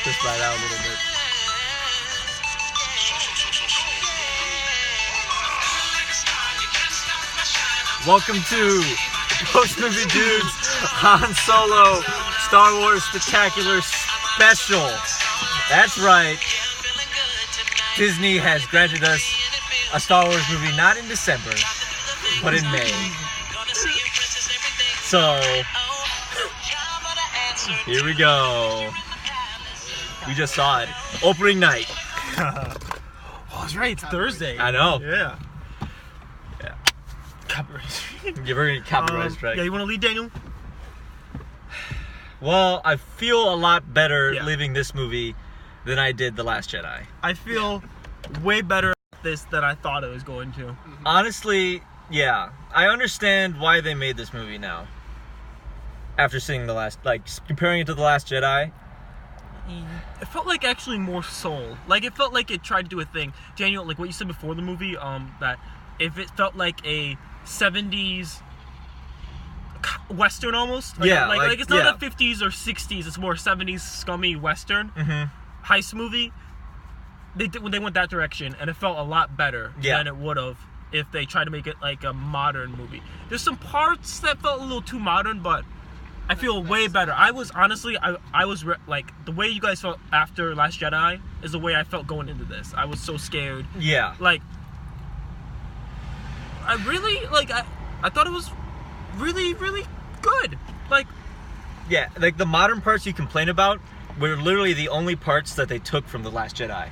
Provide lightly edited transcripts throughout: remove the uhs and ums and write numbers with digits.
this ride out a little bit. Welcome to Post Movie Dudes Han Solo Star Wars Spectacular Special. That's right. Disney has granted us a Star Wars movie not in December, but in May. So, here we go. We just saw it. Opening night. Oh, that's right. It's Thursday. I know. Yeah. Copyright. You're very copyright strike. Yeah, you want to lead, Daniel? Well, I feel a lot better leaving this movie than I did The Last Jedi. I feel way better at this than I thought it was going to. Honestly, yeah. I understand why they made this movie now. After seeing comparing it to The Last Jedi. It felt like actually more soul. Like, it felt like it tried to do a thing. Daniel, like what you said before the movie, that if it felt like a 70s Western almost. Like, yeah. Like it's not a 50s or 60s. It's more 70s scummy Western heist movie. They went that direction, and it felt a lot better than it would have if they tried to make it like a modern movie. There's some parts that felt a little too modern, but I feel way better. I was honestly, like, the way you guys felt after Last Jedi is the way I felt going into this. I was so scared. Yeah. Like, I really, I thought it was really, really good. Like, yeah, like the modern parts you complain about were literally the only parts that they took from The Last Jedi.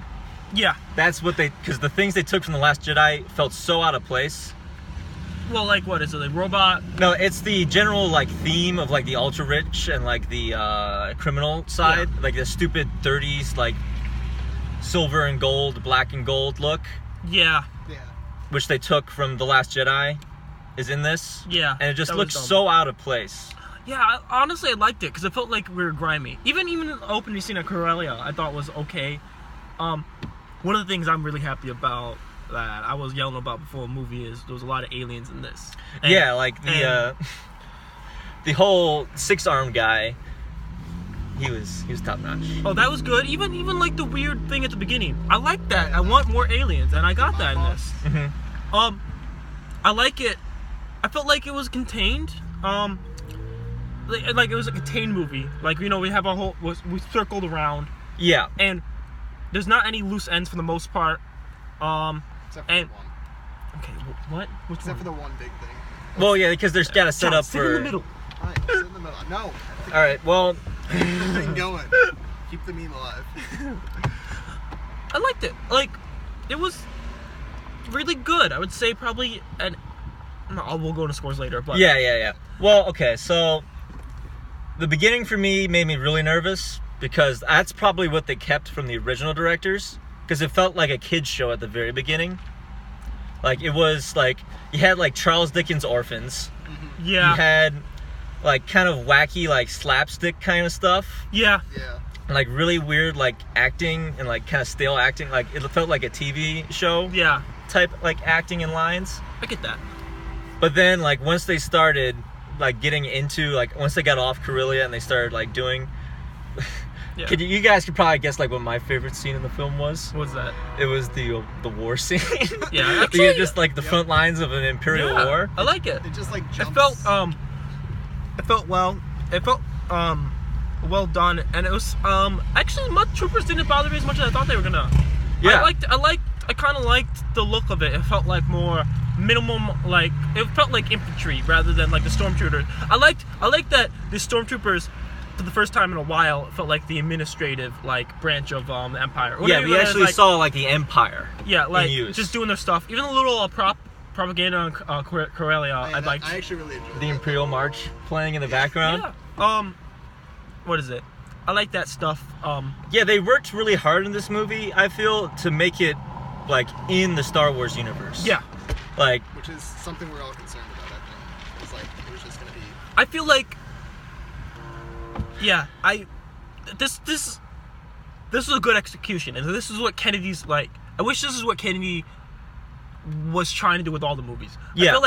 Yeah. That's what because the things they took from The Last Jedi felt so out of place. Well, like, what is it, like robot? No, it's the general, like, theme of, like, the ultra-rich and, like, the criminal side. Yeah. Like, the stupid 30s, like, silver and gold, black and gold look. Yeah. Yeah. Which they took from The Last Jedi is in this. Yeah. And it just looks so out of place. Yeah, honestly, I liked it, because it felt like we were grimy. Even the opening scene at Corellia, I thought was okay. One of the things I'm really happy about that I was yelling about before the movie is there was a lot of aliens in this. And, yeah, like the whole 6-armed guy, he was top notch. Oh, that was good. Even like the weird thing at the beginning. I like that. I want more aliens, and I got that in this. Mm-hmm. I like it. I felt like it was contained. Like it was a contained movie. Like, you know, we have we circled around. Yeah. And there's not any loose ends for the most part. Except for the one. Okay, what? Which Except one? for the one big thing. Well, yeah, because there's got to set up sit for... in the middle. Alright, sit in the middle. No. Alright, well... Keep the thing going. Keep the meme alive. I liked it. Like, it was really good. I would say probably we'll go into scores later, but... Yeah. Well, okay, so... The beginning for me made me really nervous, because that's probably what they kept from the original directors. Because it felt like a kid's show at the very beginning. Like, it was, like, you had, like, Charles Dickens' Orphans. Yeah. You had, like, kind of wacky, like, slapstick kind of stuff. Yeah. Yeah. And, like, really weird, like, acting and, like, kind of stale acting. Like, it felt like a TV show. Yeah. Type, like, acting and lines. I get that. But then, like, once they started, like, getting into, like, once they got off Corellia and they started, like, doing... Yeah. You guys could probably guess, like, what my favorite scene in the film was. What's that? It was the war scene. Yeah, actually, just like the front lines of an Imperial War. I like it. It just like jumps. It felt well done, and it was actually troopers didn't bother me as much as I thought they were gonna. Yeah. I kind of liked the look of it. It felt like more minimum, like it felt like infantry rather than like the stormtroopers. I liked that the stormtroopers, for the first time in a while, it felt like the administrative, like, branch of the Empire. Yeah, we actually saw, like, the Empire. Yeah, like, in use. just doing their stuff. Even the little propaganda on Corellia, I liked. actually really enjoyed The Imperial March playing in the background. Yeah. What is it? I like that stuff. Yeah, they worked really hard in this movie, I feel, to make it, like, in the Star Wars universe. Yeah. Like... Which is something we're all concerned about, I think. It's like, it was just gonna be... I feel like... Yeah, this is a good execution, and this is what Kennedy's like. I wish this is what Kennedy was trying to do with all the movies. Yeah.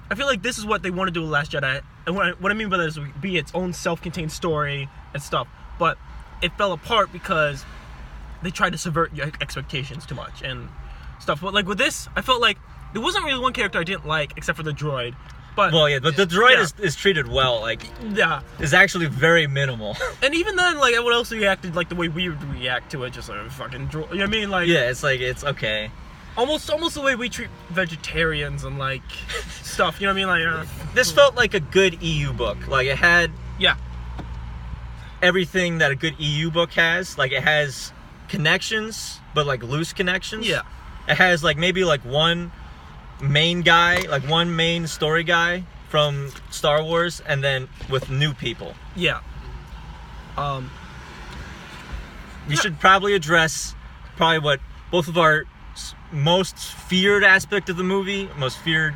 I feel like this is what they want to do with Last Jedi, and what I mean by that is be its own self-contained story and stuff. But it fell apart because they tried to subvert your expectations too much and stuff. But like with this, I felt like there wasn't really one character I didn't like except for the droid. But but the droid is treated well. Like, is actually very minimal. And even then, like, everyone else reacted like the way we would react to it, just like fucking droid. You know what I mean? Like, yeah, it's like it's okay. Almost the way we treat vegetarians and like stuff. You know what I mean? Like, this felt like a good EU book. Like it had everything that a good EU book has. Like it has connections, but like loose connections. Yeah. It has like maybe like one main guy, like one main story guy from Star Wars, and then with new people. Yeah. We should probably address what both of our most feared aspect of the movie, most feared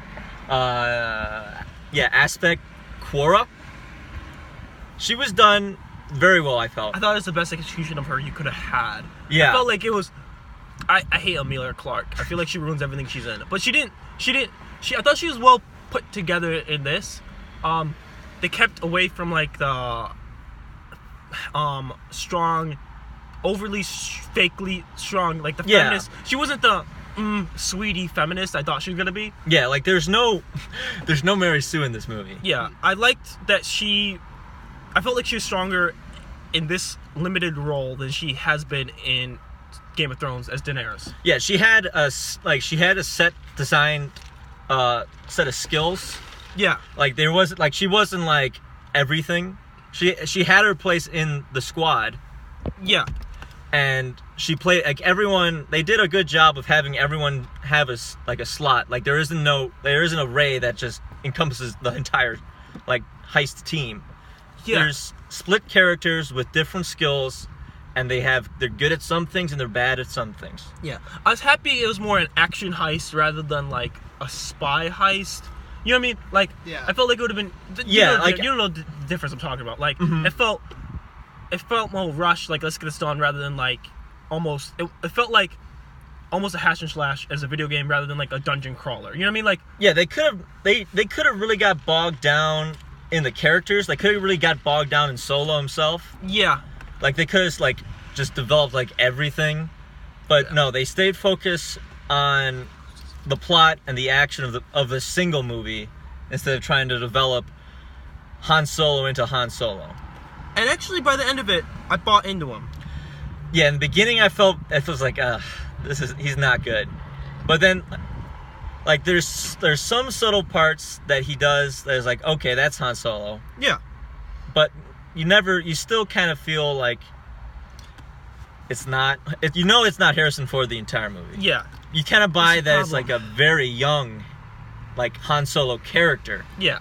aspect, Quora. She was done very well, I felt. I thought it was the best execution of her you could have had. Yeah. I felt like it was... I hate Amelia Clark. I feel like she ruins everything she's in. But she didn't... I thought she was well put together in this. They kept away from, like, the... strong... overly fakely strong, like the feminist. She wasn't the sweetie feminist I thought she was gonna be. Yeah, like there's no Mary Sue in this movie. Yeah, I liked that I felt like she was stronger in this limited role than she has been in Game of Thrones as Daenerys. Yeah, she had a set designed set of skills. Yeah, like there wasn't like she wasn't like everything. She had her place in the squad. Yeah. And she played like everyone. They did a good job of having everyone have a slot. Like there isn't a Ray that just encompasses the entire like heist team. Yeah. There's split characters with different skills, and they're good at some things and they're bad at some things. Yeah, I was happy it was more an action heist rather than like a spy heist. You know what I mean? Like, I felt like it would have been. You don't know the difference I'm talking about. Like, it felt more rushed, like let's get this done, rather than like almost it felt like almost a hash and slash as a video game rather than like a dungeon crawler. You know what I mean? Like, yeah, they could have really got bogged down in the characters. They could have really got bogged down in Solo himself. Yeah. Like they could have like just developed like everything. But no, they stayed focused on the plot and the action of the single movie instead of trying to develop Han Solo into Han Solo. And actually, by the end of it, I bought into him. Yeah, in the beginning, I felt like, he's not good. But then, like, there's some subtle parts that he does that is like, okay, that's Han Solo. Yeah. But you still kind of feel like it's not. It's not Harrison Ford the entire movie. Yeah. You kind of buy that it's like a very young, like Han Solo character. Yeah.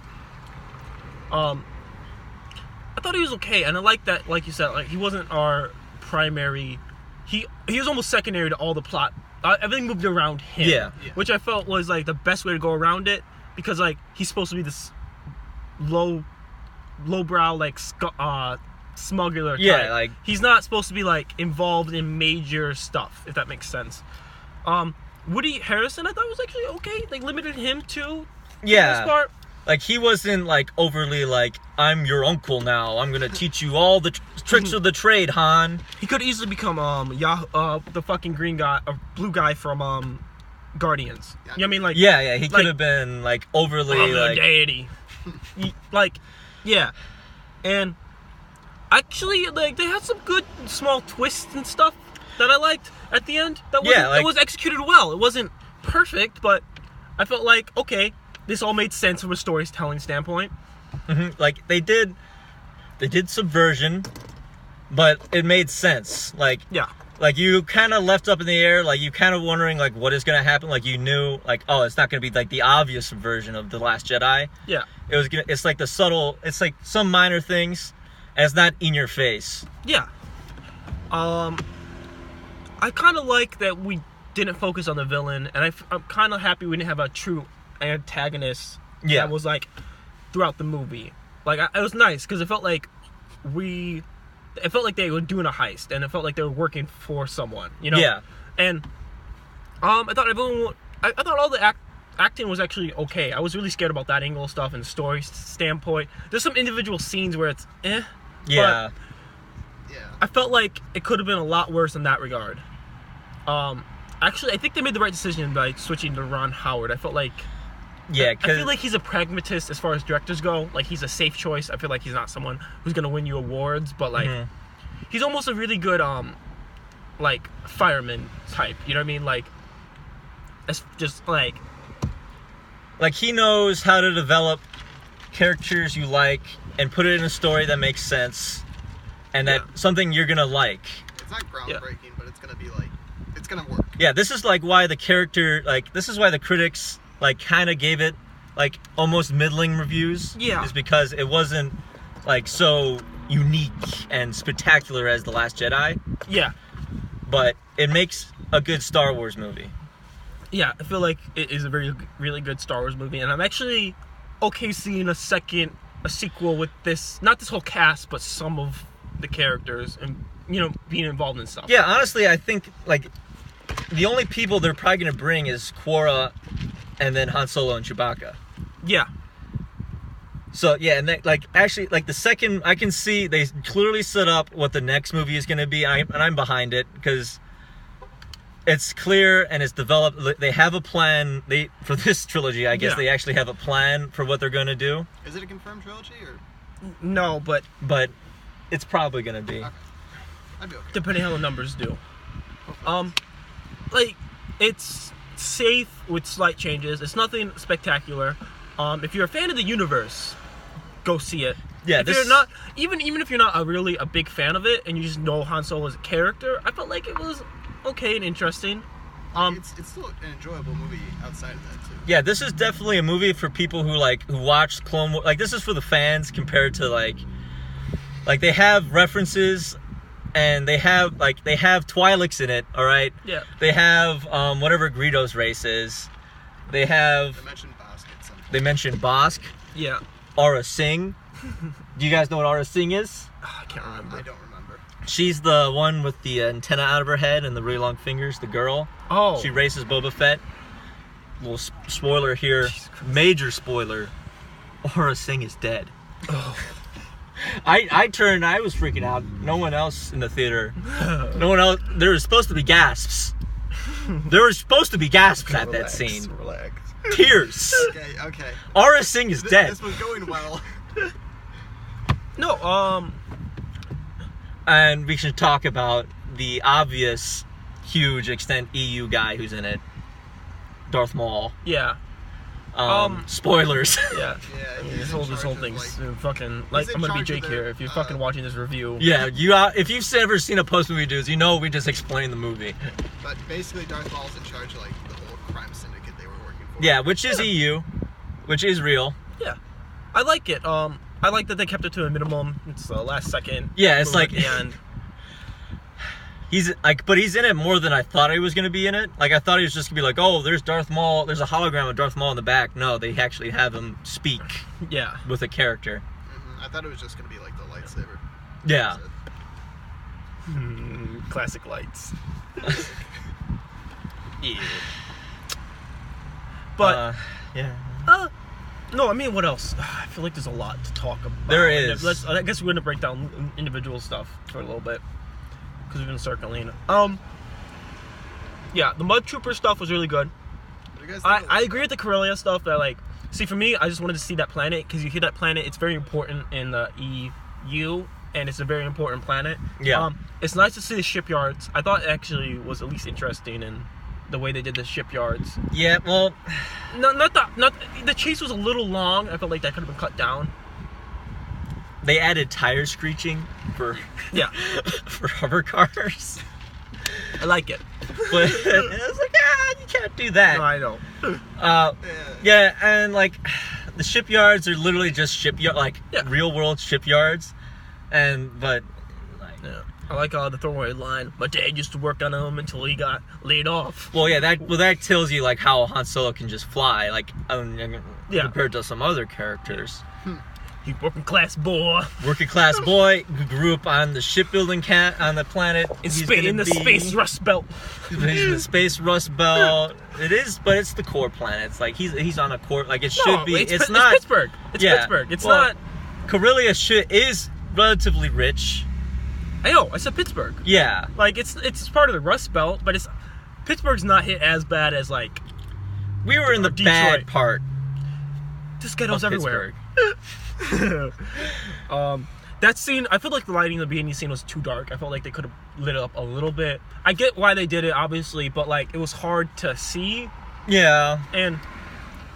I thought he was okay, and I like that, like you said, like he wasn't our primary. He was almost secondary to all the plot. Everything moved around him. Yeah. Which I felt was like the best way to go around it, because like he's supposed to be this lowbrow like smuggler type. Yeah, like he's not supposed to be like involved in major stuff, if that makes sense. Woody Harrelson, I thought was actually okay. They limited him to this part. Like, he wasn't, like, overly, like, I'm your uncle now. I'm going to teach you all the tricks of the trade, Han. He could easily become, the fucking green guy, or blue guy from, Guardians. You know what I mean? Like, yeah, he could have been, like, overly, like... deity. Yeah. And, actually, like, they had some good small twists and stuff that I liked at the end. It was executed well. It wasn't perfect, but I felt like, okay... This all made sense from a storytelling standpoint. Mm-hmm. Like they did subversion, but it made sense. Like you kind of left up in the air. Like you kind of wondering like what is gonna happen. Like you knew like it's not gonna be like the obvious subversion of The Last Jedi. Yeah. It's like the subtle. It's like some minor things, and it's not in your face. Yeah. I kind of like that we didn't focus on the villain, and I'm kind of happy we didn't have a true antagonist that was like throughout the movie. Like it was nice because it felt like they were doing a heist, and it felt like they were working for someone, you know. Yeah. And I thought all the acting was actually okay. I was really scared about that angle stuff and story standpoint. There's some individual scenes where it's yeah. I felt like it could have been a lot worse in that regard. Actually, I think they made the right decision by switching to Ron Howard. I felt like... Yeah, I feel like he's a pragmatist as far as directors go. Like, he's a safe choice. I feel like he's not someone who's going to win you awards, but, like, he's almost a really good, like, fireman type. You know what I mean? Like, it's just, like... Like, he knows how to develop characters you like and put it in a story that makes sense and that something you're going to like. It's not groundbreaking, but it's going to be, like, it's going to work. Yeah, this is, like, why the character, like, this is why the critics... like, kind of gave it, like, almost middling reviews. Yeah. Is because it wasn't, like, so unique and spectacular as The Last Jedi. Yeah. But it makes a good Star Wars movie. Yeah, I feel like it is a really good Star Wars movie. And I'm actually okay seeing a sequel with this, not this whole cast, but some of the characters and, you know, being involved in stuff. Yeah, honestly, I think, like, the only people they're probably going to bring is Quora and then Han Solo and Chewbacca. Yeah. So, yeah, and then, like, actually, like, the second, I can see they clearly set up what the next movie is going to be, and I'm behind it, because it's clear and it's developed. They have a plan. For this trilogy, I guess they actually have a plan for what they're going to do. Is it a confirmed trilogy, or? No, but it's probably going to be. Okay. I'd be okay. Depending how the numbers do. Like, it's safe with slight changes. It's nothing spectacular. If you're a fan of the universe, go see it. Yeah, if you're not, even if you're not a big fan of it and you just know Han Solo as a character, I felt like it was okay and interesting. It's still an enjoyable movie outside of that too. Yeah, this is definitely a movie for people who watch Clone Wars. Like, this is for the fans compared to like they have references. And they have Twi'leks in it, all right? Yeah. They have whatever Greedo's race is. They have... They mentioned Bossk. Yeah. Aurra Sing. Do you guys know what Aurra Sing is? I can't remember. I don't remember. She's the one with the antenna out of her head and the really long fingers, the girl. Oh. She races Boba Fett. Little spoiler here. Major spoiler. Aurra Sing is dead. Oh. I was freaking out. No one else in the theater. No one else. There was supposed to be gasps. There were supposed to be gasps at that scene. Relax. Tears. Okay. Aurra Sing is dead. This was going well. No, And we should talk about the obvious, huge extent EU guy who's in it. Darth Maul. Yeah. Spoilers. Yeah. Yeah. I mean, this whole thing's fucking like I'm gonna be Jake here. If you're fucking watching this review. Yeah, if you've ever seen a post movie dudes, you know we just explained the movie. But basically, Darth Maul's in charge of like the whole crime syndicate they were working for. Yeah, which is EU, which is real. Yeah, I like it. I like that they kept it to a minimum. It's the last second. Yeah, it's like at the end. But he's in it more than I thought he was going to be in it. Like, I thought he was just going to be like, oh, there's Darth Maul. There's a hologram of Darth Maul in the back. No, they actually have him speak. Yeah. With a character. Mm-hmm. I thought it was just going to be like the lightsaber. Yeah. Classic lights. Yeah. But yeah. No, I mean, what else? I feel like there's a lot to talk about. There is. I guess we're gonna break down individual stuff for a little bit because we've been circling. Yeah, the Mud Trooper stuff was really good. I agree with the Corellia stuff. That see, for me, I just wanted to see that planet because you hit that planet. It's very important in the EU, and it's a very important planet. Yeah. It's nice to see the shipyards. I thought it actually was at least interesting in the way they did the shipyards. Yeah, well, not the chase was a little long. I felt like that could have been cut down. They added tire screeching for for hover cars. I like it. But it was like, you can't do that. No, I know. Yeah, and the shipyards are literally just real world shipyards, but. Yeah. I like the throwaway line. My dad used to work on them until he got laid off. Well, yeah, that tells you how Han Solo can just fly, compared to some other characters. He's working class boy. Working class boy who grew up on the shipbuilding on the planet. In the space rust belt. He's in the space rust belt. It is, but it's the core planet. It's he's on a core. It should be. It's not. It's Pittsburgh. It's Pittsburgh. It's not. Corellia is relatively rich. I know. I said Pittsburgh. Yeah. Like it's part of the Rust Belt, but Pittsburgh's not hit as bad as like. We were in the Detroit. bad part. This ghetto's of everywhere. That scene, I feel like the lighting in the beginning scene was too dark. I felt like they could have lit it up a little bit. I get why they did it, obviously, but like it was hard to see. Yeah. And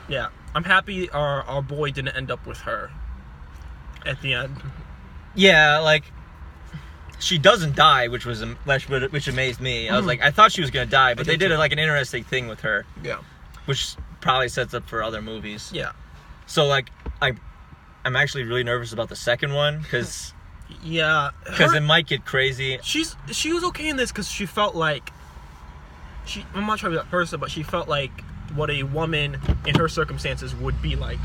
yeah, I'm happy our boy didn't end up with her at the end. Yeah, like she doesn't die, which amazed me. I was like, I thought she was gonna die, but they did like an interesting thing with her. Yeah. Which probably sets up for other movies. Yeah. So like I'm actually really nervous about the second one because it might get crazy. She was okay in this because she felt like I'm not trying to be that person, but she felt like what a woman in her circumstances would be like.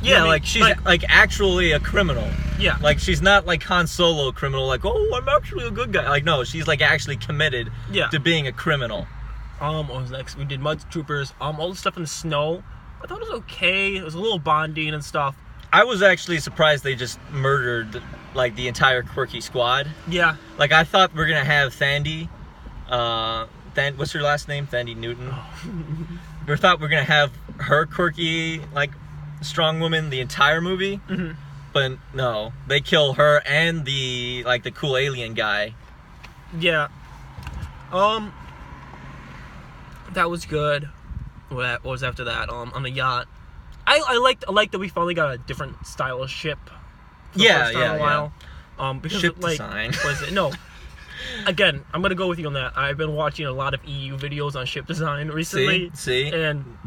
Yeah, like she's like actually a criminal. Yeah. Like she's not like Han Solo criminal, like, oh, I'm actually a good guy. Like, no, she's like actually committed to being a criminal. What was next? We did Mud Troopers. All the stuff in the snow. I thought it was okay. It was a little bonding and stuff. I was actually surprised they just murdered like the entire quirky squad. Yeah. Like I thought we were gonna have Thandie. What's her last name? Thandie Newton. We thought we were gonna have her quirky like strong woman the entire movie. Mm-hmm. But no, they kill her and the cool alien guy. Yeah. That was good. What was after that? On the yacht. I liked that we finally got a different style of ship. For the first time in a while. Because ship like, design. Was it? No. Again, I'm gonna go with you on that. I've been watching a lot of EU videos on ship design recently. See? And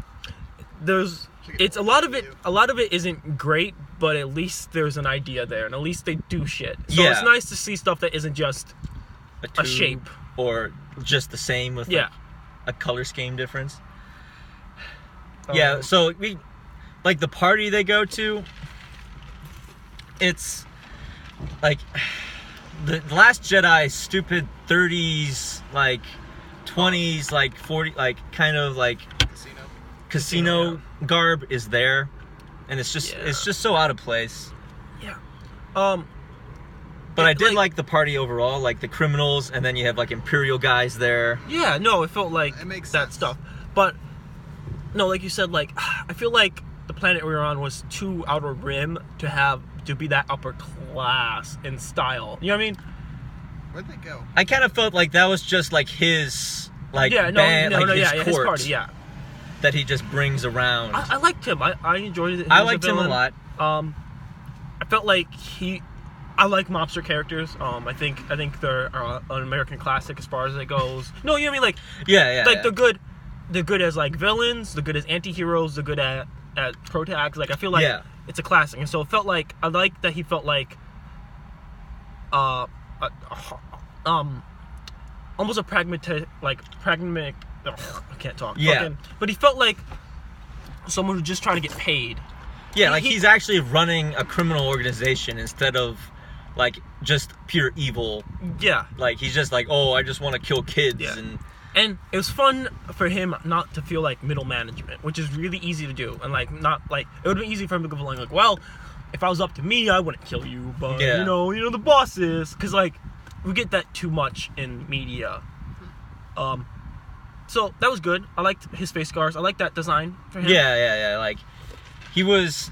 a lot of it isn't great, but at least there's an idea there, and at least they do shit. So it's nice to see stuff that isn't just a shape or just the same with like, a color scheme difference. So we like the party they go to. It's like the Last Jedi, stupid 30s, like 20s, like 40, like kind of like casino garb is there, and it's just so out of place. Yeah. But I did like the party overall, like the criminals, and then you have like Imperial guys there. Yeah, no, it felt like that stuff. But no, like you said, like I feel like the planet we were on was too outer rim to be that upper class in style. You know what I mean? Where'd they go? I kind of felt like that was just like his his court, his party, that he just brings around. I liked him. I enjoyed it. I liked him a lot. I felt like I like mobster characters. I think they're an American classic as far as it goes. No, you know what I mean? Like like they're good. They're good as like villains. They're good as anti-heroes. They're good at protags. Like I feel like it's a classic, and so it felt like I liked that he felt like almost a pragmatic. I can't talk. But he felt like someone who's just trying to get paid. Yeah, he's actually running a criminal organization instead of like just pure evil. Yeah. Like he's just like, oh, I just want to kill kids. Yeah. And it was fun for him not to feel like middle management, which is really easy to do. And like not like it would have been easy for him to go along like, well, if I was up to me, I wouldn't kill you, but you know the boss is, because like we get that too much in media. So that was good. I liked his face scars. I liked that design for him. Yeah. Like he was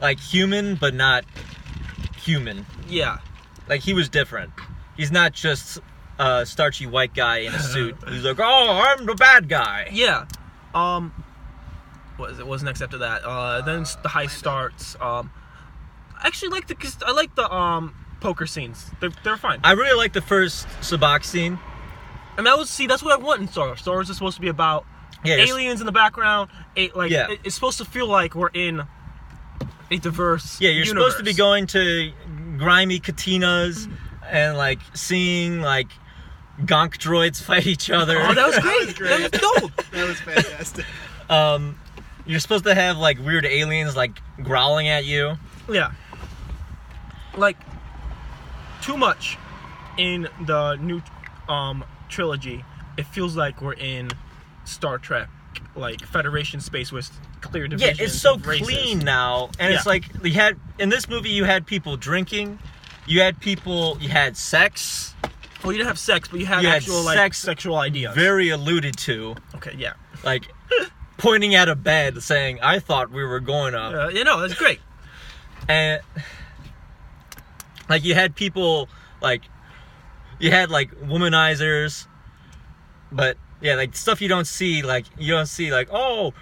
like human, but not human. Yeah. Like he was different. He's not just a starchy white guy in a suit. He's like, oh, I'm the bad guy. Yeah. What's next after that? Then the heist starts. I actually like the poker scenes. They're fine. I really like the first Sabacc scene. And that's what I want in Star Wars. Star Wars is supposed to be about aliens in the background. It's supposed to feel like we're in a diverse you're supposed to be going to grimy katinas and like seeing like gonk droids fight each other. Oh, that was great. That was dope. That was fantastic. You're supposed to have like weird aliens like growling at you. Yeah. Like too much in the new trilogy. It feels like we're in Star Trek, like Federation space with clear divisions. Yeah, it's so clean now, and it's like in this movie you had people drinking, You had people. You had sex. Well, you didn't have sex, but you had actual like sexual ideas. Very alluded to. Okay, yeah. Like pointing at a bed, saying, "I thought we were going up." That's great. And like you had people like womanizers, but yeah, like stuff you don't see. Like you don't see like oh,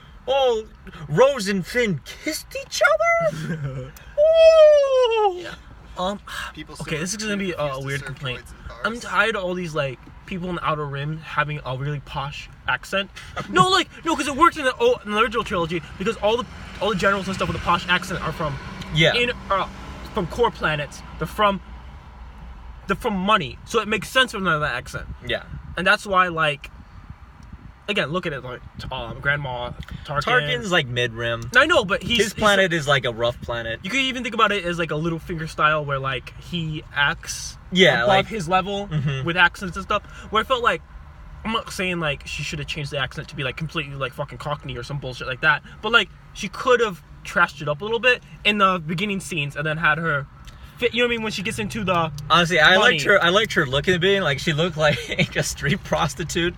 Rose and Finn kissed each other. Oh. Yeah. People Okay, this is gonna be a weird complaint. I'm tired of all these like people in the Outer Rim having a really posh accent. No, because it worked in the original trilogy because all the generals and stuff with a posh accent are from from core planets. They're from money, so it makes sense from that accent. Yeah, and that's why like. Again, look at it like Grandma Tarkin. Tarkin's like mid-rim. I know, but his planet is like a rough planet. You could even think about it as like a Littlefinger style, where like he acts above like his level with accents and stuff. Where I felt like I'm not saying like she should have changed the accent to be like completely like fucking Cockney or some bullshit like that, but like she could have trashed it up a little bit in the beginning scenes and then had her. You know what I mean? When she gets into the honestly, I liked her look at the beginning. Like she looked like a street prostitute.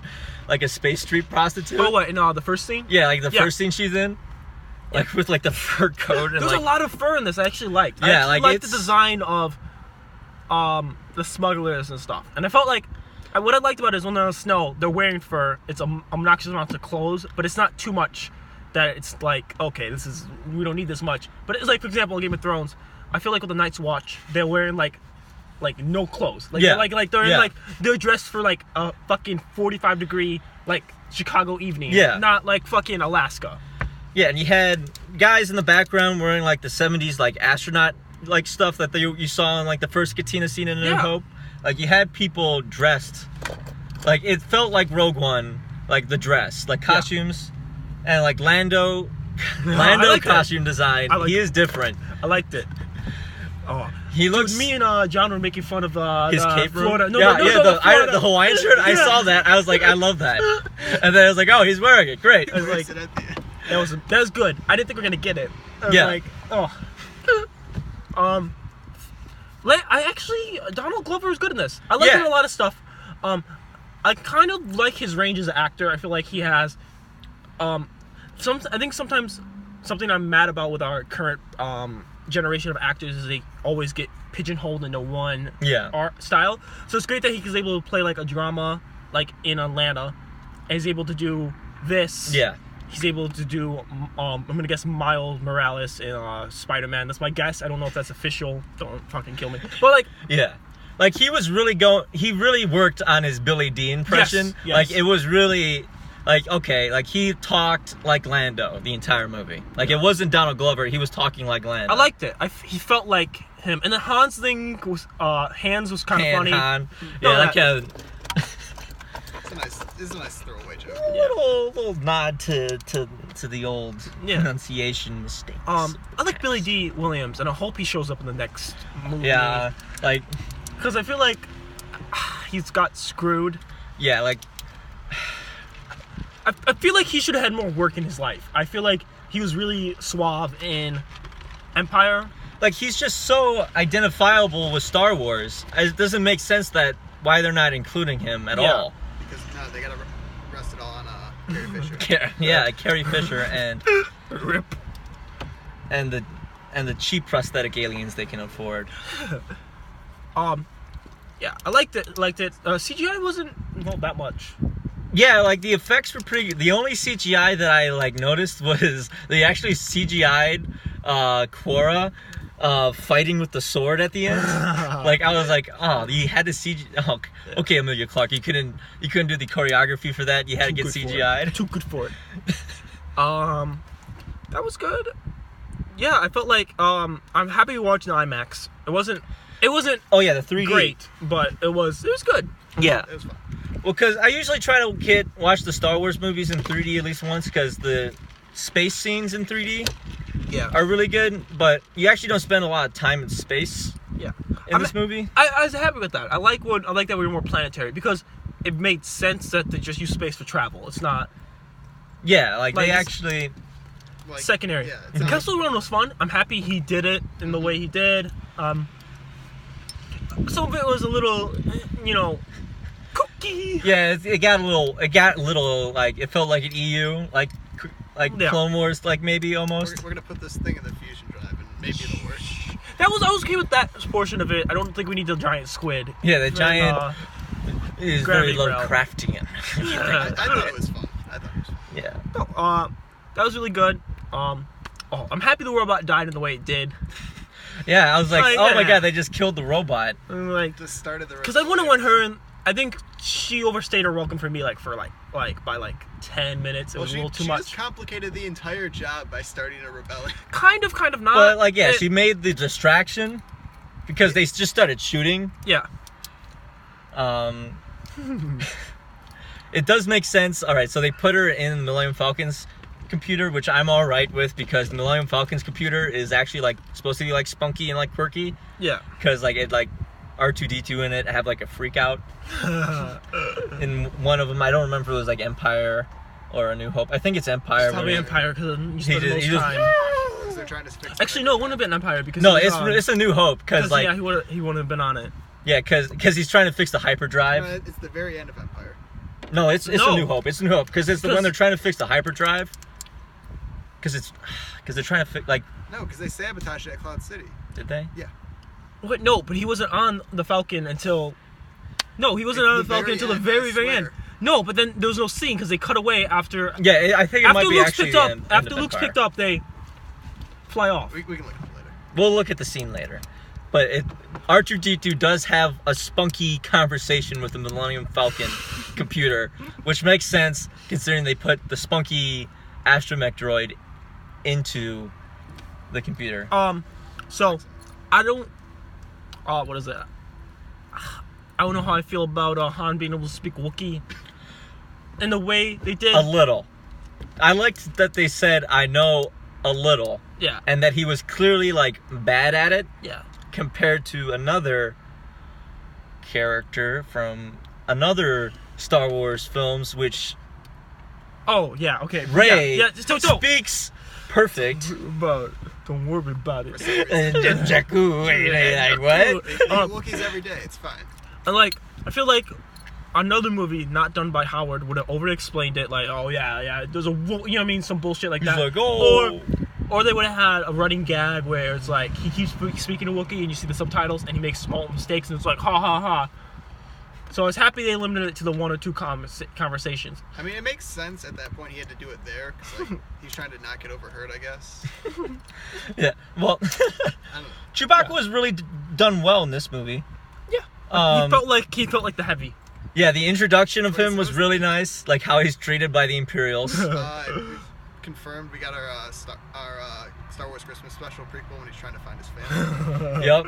Like a space street prostitute. Oh, what, in the first scene? Yeah, like the first scene she's in. Like with like the fur coat and there's a lot of fur in this I actually liked. Yeah, I liked the design of the smugglers and stuff. And I felt like what I liked about it is when they're in the snow, they're wearing fur. It's obnoxious amounts of clothes, but it's not too much that it's like, okay, we don't need this much. But it's like, for example, in Game of Thrones, I feel like with the Night's Watch, they're wearing like no clothes. Like they're dressed for like a fucking 45-degree like Chicago evening. Yeah. Not like fucking Alaska. Yeah, and you had guys in the background wearing like the 70s like astronaut like stuff that you saw in like the first Katina scene in New Hope. Like you had people dressed like it felt like Rogue One, like the dress, like costumes, and like Lando costume design. He is different. I liked it. Oh, he looks. Me and John were making fun of his cape Florida. The Hawaiian shirt. I saw that. I was like, I love that. And then I was like, oh, he's wearing it. Great. I was like, that was good. I didn't think we were gonna get it. I was like, I actually Donald Glover is good in this. I like him in a lot of stuff. I kind of like his range as an actor. I feel like he has. I think sometimes something I'm mad about with our current generation of actors is they always get pigeonholed into one art style. So it's great that he's able to play like a drama like in Atlanta and he's able to do this. Yeah. He's able to do I'm gonna guess Miles Morales in Spider-Man. That's my guess. I don't know if that's official. Don't fucking kill me. But like like he really worked on his Billy D impression. Yes. Like it was really like, okay, like he talked like Lando the entire movie. Like it wasn't Donald Glover, he was talking like Lando. I liked it. He felt like him. And the Hans thing was, Hans was kind of funny. Han. Yeah, It's a nice throwaway joke. A little nod to the old pronunciation mistakes. I like Billy D. Williams, and I hope he shows up in the next movie. Yeah, like... Because I feel like he's got screwed. Yeah, like... I feel like he should have had more work in his life. I feel like he was really suave in Empire. Like, he's just so identifiable with Star Wars. It doesn't make sense why they're not including him at all. Because they gotta rest it all on Carrie Fisher. Carrie Fisher and Rip. And the cheap prosthetic aliens they can afford. Yeah, I liked it. CGI wasn't that much. Yeah, like the effects were pretty good. The only CGI that I like noticed was they actually CGI'd Quora fighting with the sword at the end. Like I was like, oh, you had to CG. Oh, okay, Emilia Clarke, you couldn't do the choreography for that. You had to get CGI'd. Too good for it. That was good. Yeah, I felt like I'm happy to watch in IMAX. It wasn't. Oh yeah, the 3D. Great, but it was good. Yeah. It was fun. Well, because I usually try to watch the Star Wars movies in 3D at least once, because the space scenes in 3D are really good, but you actually don't spend a lot of time in space in this movie. I was happy with that. I like that we were more planetary, because it made sense that they just use space for travel. It's not... Yeah, like they actually... Like, secondary. Yeah, Kessel Run was fun. I'm happy he did it in the way he did. some of it was a little, kooky. Yeah, it got a little like it felt like an EU like Clone Wars like maybe almost. We're gonna put this thing in the fusion drive and maybe it'll work. I was okay with that portion of it. I don't think we need the giant squid. Yeah, the giant is very Lovecraftian. I thought it was fun. Yeah. No, that was really good. I'm happy the robot died in the way it did. Yeah, I was like, oh my god, they just killed the robot. Like, just started the. Because I wouldn't want her, and I think she overstayed her welcome for me, by 10 minutes. It was a little too much. She just complicated the entire job by starting a rebellion. Kind of not. But she made the distraction because they just started shooting. Yeah. It does make sense. All right, so they put her in Millennium Falcon's computer, which I'm all right with because the Millennium Falcon's computer is actually supposed to be spunky and quirky. Yeah. Because it R2-D2 in it have a freak out. In one of them, I don't remember if it was Empire or A New Hope. I think it's Empire. It's probably Empire because you spend the most time. They're trying to fix Actually, no, it wouldn't have been Empire because it's A New Hope because he wouldn't have been on it. Yeah, because he's trying to fix the hyperdrive. No, it's the very end of Empire. No, it's A New Hope. It's A New Hope because it's the one they're trying to fix the hyperdrive. Because they're trying to fix No, because they sabotaged it at Cloud City. Did they? Yeah. What? No, but he wasn't on the Falcon until. No, he wasn't on the Falcon until the very, very end. No, but then there was no scene because they cut away after. Yeah, I think it might be actually the end. After Luke's picked up, they fly off. We can look at it later. We'll look at the scene later. But R2-D2 does have a spunky conversation with the Millennium Falcon computer, which makes sense considering they put the spunky astromech droid into the computer. So I don't. What is it? I don't know how I feel about Han being able to speak Wookiee. And the way they did. A little. I liked that they said, I know a little. Yeah. And that he was clearly bad at it. Yeah. Compared to another character from another Star Wars films, which. Oh yeah, okay. Rey speaks perfect. But don't worry about it. And Jakku, what? Wookiees every day. It's fine. And I feel like another movie not done by Howard would have over-explained it. There's some bullshit like that. Or they would have had a running gag where it's he keeps speaking to Wookiee and you see the subtitles and he makes small mistakes and it's ha ha ha. So I was happy they limited it to the one or two conversations. I mean, it makes sense at that point he had to do it there because he's trying to not get overheard, I guess. Yeah, well, Chewbacca was really done well in this movie. Yeah, he felt like the heavy. Yeah, the introduction of him was really nice, how he's treated by the Imperials. Confirmed, we got our Star Wars Christmas special prequel when he's trying to find his family. Yep.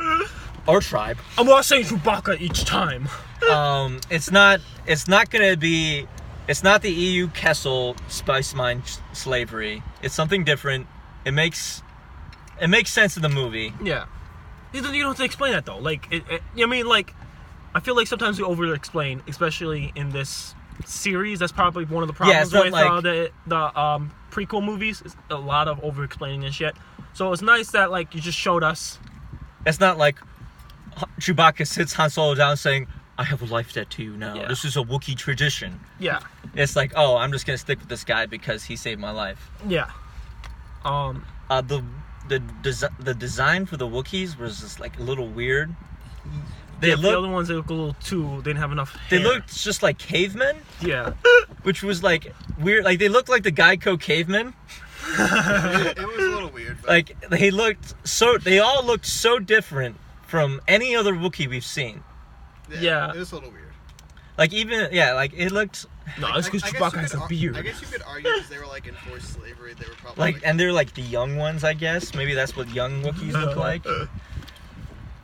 Or tribe. I'm gonna say Chewbacca each time. It's not the EU Kessel spice mine slavery. It's something different. It makes sense in the movie. Yeah. You don't have to explain that though. I feel like sometimes we over-explain, especially in this series. That's probably one of the problems with the prequel movies. Is a lot of over-explaining and shit. So it's nice that you just showed us. It's not like Chewbacca sits Han Solo down saying, "I have a life debt to you now. Yeah. This is a Wookiee tradition." Yeah. It's I'm just gonna stick with this guy because he saved my life. Yeah. The design for the Wookiees was just a little weird. The other ones they look a little too. They didn't have enough hair. They looked just like cavemen. Yeah. Which was weird. They looked like the Geico cavemen. It was a little weird. But... They all looked so different from any other Wookiee we've seen. Yeah. It was a little weird. It looked. No, it's because Chewbacca has a beard. I guess you could argue because they were enforced slavery. They were probably and they're the young ones. I guess maybe that's what young Wookiees look like. I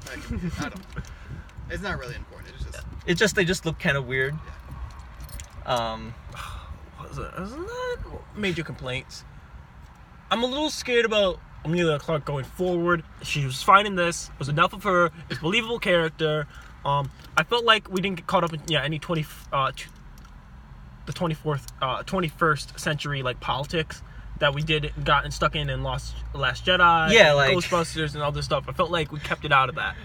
don't know. It's not really important. They just look kind of weird. Yeah. Isn't that major complaints? I'm a little scared about Emilia Clarke going forward. She was fine in this. It was enough of her. It's a believable character. I felt like we didn't get caught up in any 21st century politics that we gotten stuck in Last Jedi, Ghostbusters, and all this stuff. I felt like we kept it out of that.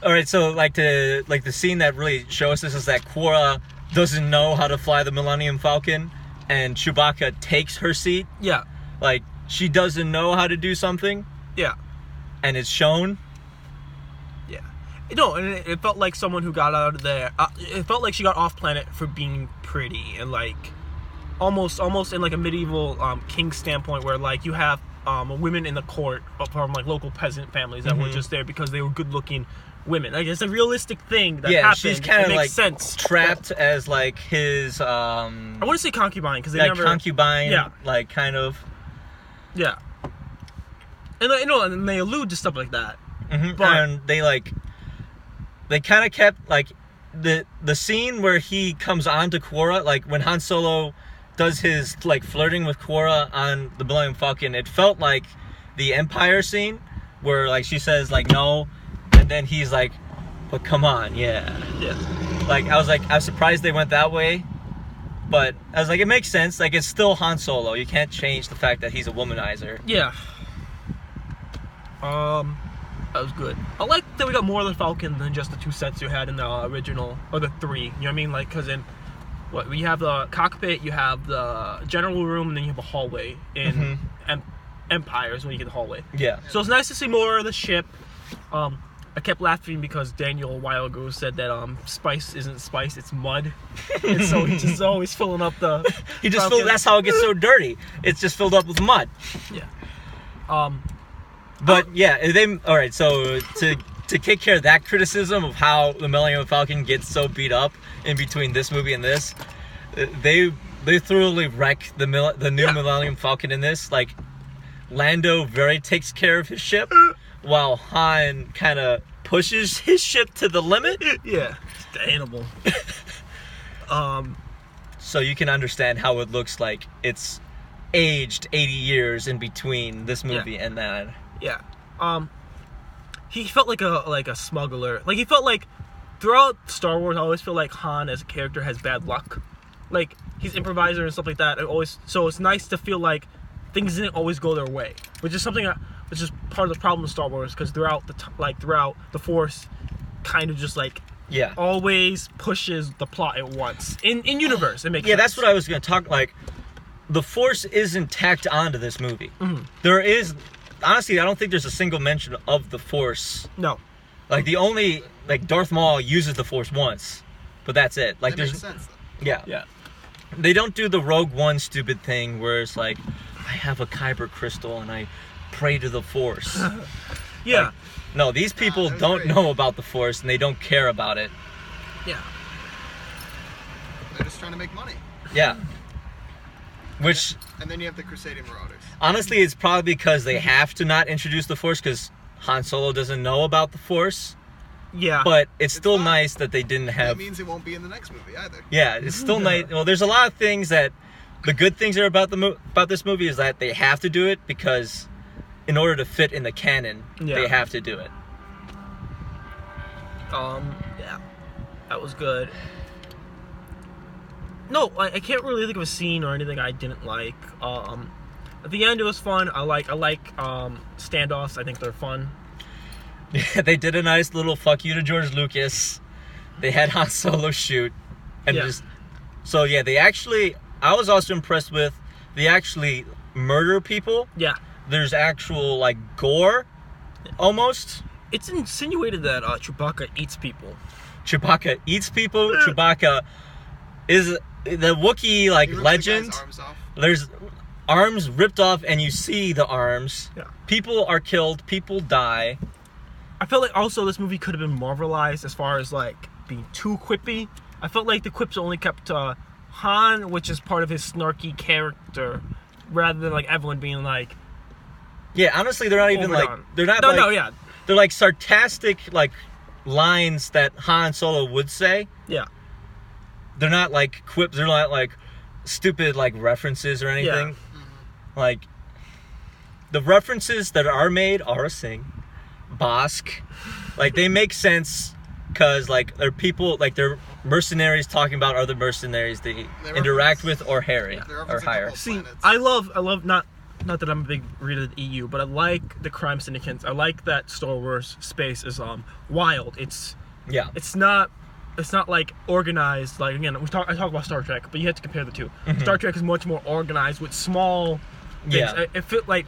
All right, so like the scene that really shows this is that Quora doesn't know how to fly the Millennium Falcon, and Chewbacca takes her seat. Yeah. Like she doesn't know how to do something. Yeah. And it's shown. Yeah. No, and it felt like someone who got out of there. It felt like she got off planet for being pretty and like almost in like a medieval king standpoint, where like you have women in the court from like local peasant families that were just there because they were good looking women. Like it's a realistic thing that happened. She's kind of like sense. trapped as like his I want to say concubine because they like never concubine. Yeah. Like kind of. Yeah. And you know, and they allude to stuff like that. Mm-hmm. But And they kind of kept like the scene where he comes on to Quora, like when Han Solo does his like flirting with Quora on the Millennium Falcon. It felt like the Empire scene where like she says like no, and then he's like, but come on, yeah. Like I was surprised they went that way, but I was like, it makes sense. Like it's still Han Solo. You can't change the fact that he's a womanizer. Yeah. That was good. I like that we got more of the Falcon than just the 2 sets you had in the original, or the 3. You know what I mean? Like, because in what we have the cockpit, you have the general room, and then you have a hallway in Empires when you get the hallway. Yeah. So it's nice to see more of the ship. I kept laughing because Daniel a while ago said that spice isn't spice, it's mud. And so he's just always filling up the He just filled, that's how it gets so dirty. It's just filled up with mud. Yeah. But yeah, all right. So to take care of that criticism of how the Millennium Falcon gets so beat up in between this movie and this, they thoroughly wreck the new Millennium Falcon in this. Like Lando very takes care of his ship, while Han kind of pushes his ship to the limit. Yeah, sustainable. So you can understand how it looks like it's aged 80 years in between this movie and that. Yeah. He felt like a smuggler. Like he felt like throughout Star Wars, I always feel like Han as a character has bad luck. Like he's improviser and stuff like that. So it's nice to feel like things didn't always go their way, which is something which is part of the problem with Star Wars, because throughout the Force, kind of just like always pushes the plot at once in universe. It makes sense. That's what I was gonna talk like. The Force isn't tacked onto this movie. Mm-hmm. There is. Honestly, I don't think there's a single mention of the Force. No. Like the only Darth Maul uses the Force once, but that's it. Like that makes sense, though. Yeah. They don't do the Rogue One stupid thing where it's like, I have a Kyber crystal and I pray to the Force. Yeah. Like, no, these people don't know about the Force and they don't care about it. Yeah. They're just trying to make money. Yeah. And then you have the Crusading Marauders. Honestly, it's probably because they have to not introduce the Force because Han Solo doesn't know about the Force. Yeah. But it's still nice that they didn't have... That means it won't be in the next movie either. Yeah, it's still nice. Well, there's a lot of things that... The good things are about this movie is that they have to do it because in order to fit in the canon, they have to do it. Yeah. That was good. No, I can't really think of a scene or anything I didn't like. At the end, it was fun. I like standoffs. I think they're fun. Yeah, they did a nice little fuck you to George Lucas. They had Han Solo shoot, and they actually. I was also impressed with they actually murder people. Yeah, there's actual like gore, almost. It's insinuated that Chewbacca eats people. Chewbacca eats people. Chewbacca is the Wookiee legend. The arms off? There's arms ripped off, and you see the arms. Yeah. People are killed. People die. I felt like also this movie could have been marvelized as far as like being too quippy. I felt like the quips only kept Han, which is part of his snarky character, rather than like Evelyn being like. Yeah, honestly, they're not even like they're not. They're like sarcastic lines that Han Solo would say. Yeah. They're not like quips. They're not like stupid references or anything. Yeah. Like the references that are made, Aurra Sing, Bosk, they make sense because they're people they're mercenaries talking about other mercenaries they interact with or hire. See, I love not not that I'm a big reader of the EU, but I like the crime syndicates. I like that Star Wars space is wild. It's not like organized. Like again, I talk about Star Trek, but you have to compare the two. Mm-hmm. Star Trek is much more organized with small things. Yeah. It feels like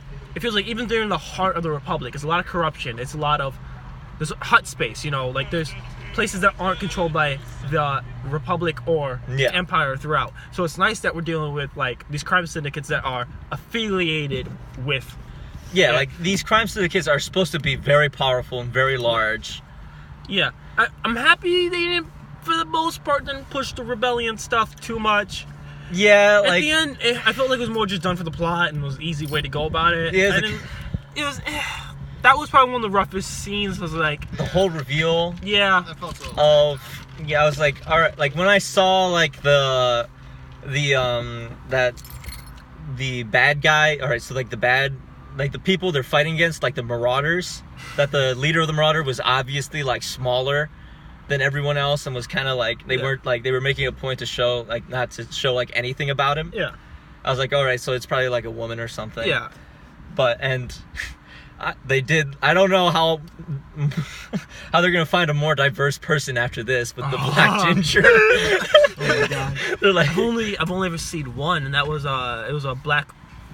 even they're in the heart of the Republic. It's a lot of corruption. It's a lot of there's hut space. Like there's places that aren't controlled by the Republic or the Empire throughout. So it's nice that we're dealing with like these crime syndicates that are affiliated with. Yeah, like these crime syndicates are supposed to be very powerful and very large. Yeah, I'm happy they didn't, for the most part, didn't push the rebellion stuff too much. Yeah, at the end, I felt like it was more just done for the plot and was an easy way to go about it. Yeah, that was probably one of the roughest scenes. Was like the whole reveal. Yeah. I was like, all right. Like when I saw like the bad guy. All right, so like the people they're fighting against, like the Marauders. That the leader of the Marauder was obviously like smaller than everyone else and was kind of like they weren't like they were making a point to show like not to show like anything about him. Yeah. I was like, all right, so it's probably like a woman or something. Yeah. But they did. I don't know how they're gonna find a more diverse person after this with the black ginger. Oh my god! They're like, I've only ever seen one, and that was it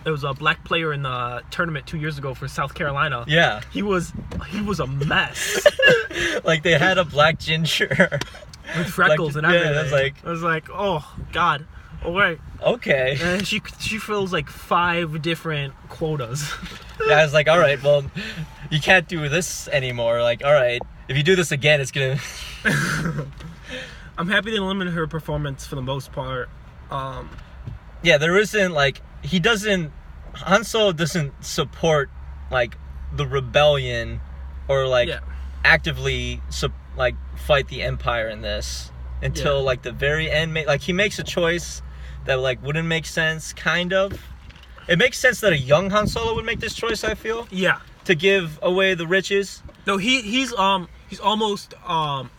was a black player in the tournament 2 years ago for South Carolina. Yeah, he was a mess. Like they had a black ginger with freckles and everything. Yeah, I was like, oh god. All right. Okay. And she fills like 5 different quotas. Yeah, I was like, all right, well, you can't do this anymore. Like, all right, if you do this again, it's gonna. I'm happy they limited her performance for the most part. Yeah, there isn't like Han Solo doesn't support like the rebellion or like actively like fight the Empire in this until like the very end. Like he makes a choice that like wouldn't make sense, kind of. It makes sense that a young Han Solo would make this choice, I feel. Yeah. To give away the riches. No, he's almost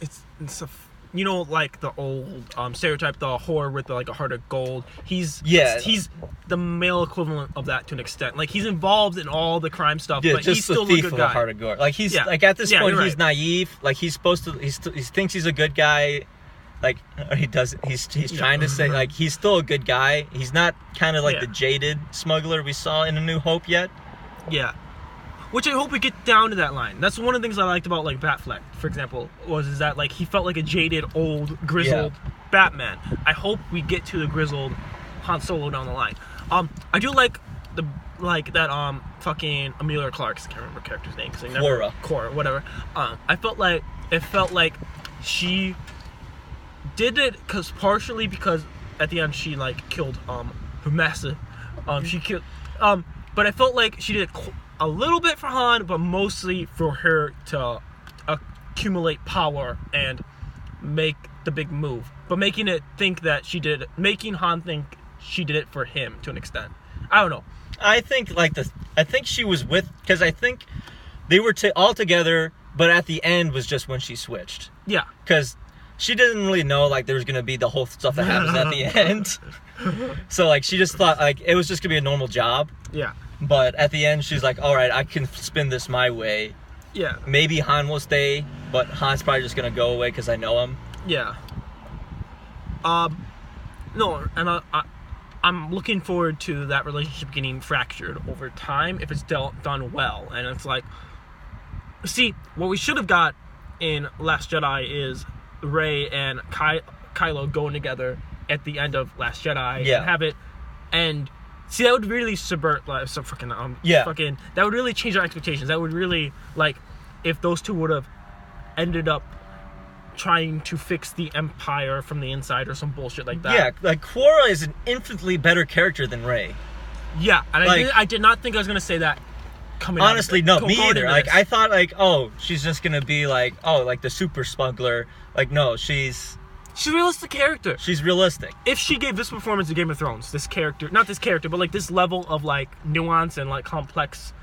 it's a, like the old stereotype, the whore with like a heart of gold. He's the male equivalent of that to an extent. Like he's involved in all the crime stuff, but he's still a good guy. A heart of gold. Like he's like at this point he's naive. Like he's supposed to. He thinks he's a good guy. Like he doesn't. He's trying to say like he's still a good guy. He's not kind of like the jaded smuggler we saw in A New Hope yet. Yeah. Which I hope we get down to that line. That's one of the things I liked about like Batfleck, for example, is that like he felt like a jaded, old, grizzled Batman. I hope we get to the grizzled Han Solo down the line. I do like that fucking Emilia Clarke. I can't remember her character's name because Cora, whatever. I felt like she did it partially because at the end she like killed Humessa. She killed but I felt like she did it a little bit for Han, but mostly for her to accumulate power and make the big move. But making Han think she did it for him to an extent. I don't know. I think she was because I think they were all together, but at the end was just when she switched. Yeah. Because she didn't really know like there was gonna be the whole stuff that happens at the end. So like she just thought like it was just gonna be a normal job. Yeah. But at the end she's like, all right, I can spin this my way. Yeah. Maybe Han will stay, but Han's probably just gonna go away because I know him. Yeah. No, and I'm looking forward to that relationship getting fractured over time if it's done well. And it's like, see, what we should have got in Last Jedi is Rey and Kylo going together at the end of Last Jedi and have it, and see, that would really subvert like some fucking that would really change our expectations. That would really like if those two would have ended up trying to fix the Empire from the inside or some bullshit like that. Yeah, like Quora is an infinitely better character than Rey. Yeah, and like, I did not think I was gonna say that. Honestly, no, me either. Like I thought, like, oh, she's just gonna be like, oh, like the super smuggler. Like, no, she's a realistic character. She's realistic. If she gave this performance in Game of Thrones, not this character, but like this level of like nuance and like complex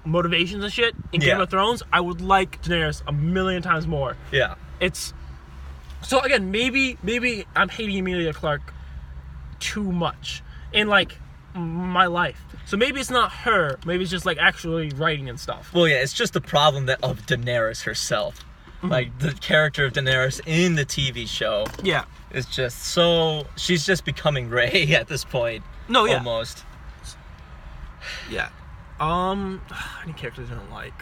motivations and shit in Game of Thrones, I would like Daenerys a million times more. Yeah. It's so again, maybe I'm hating Emilia Clarke too much. And like my life. So maybe it's not her. Maybe it's just like actually writing and stuff. Well, yeah, it's just the problem of Daenerys herself. Like the character of Daenerys in the TV show. Yeah. Is just so... She's just becoming Rey at this point. No, yeah. Almost. Yeah. Any characters I don't like.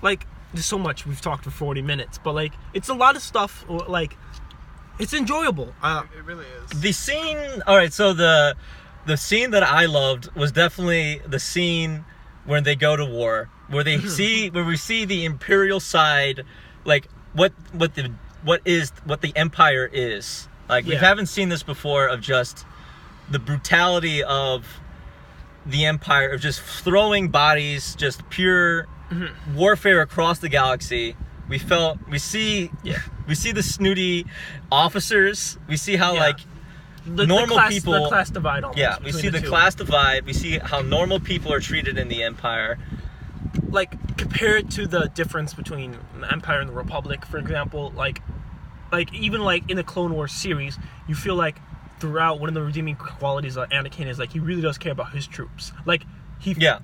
Like, there's so much. We've talked for 40 minutes. But, like, it's a lot of stuff. Like, it's enjoyable. It really is. The scene... Alright, so the scene that I loved was definitely the scene when they go to war. Where they where we see the Imperial side, like, what the Empire is. Like, we haven't seen this before, of just the brutality of the Empire, of just throwing bodies, just pure warfare across the galaxy. We see the snooty officers. We see how normal people. The class divide. Yeah, we see the class divide. We see how normal people are treated in the Empire. Like, compare it to the difference between the Empire and the Republic, for example. Like even like in the Clone Wars series, you feel like throughout, one of the redeeming qualities of Anakin is like he really does care about his troops. Like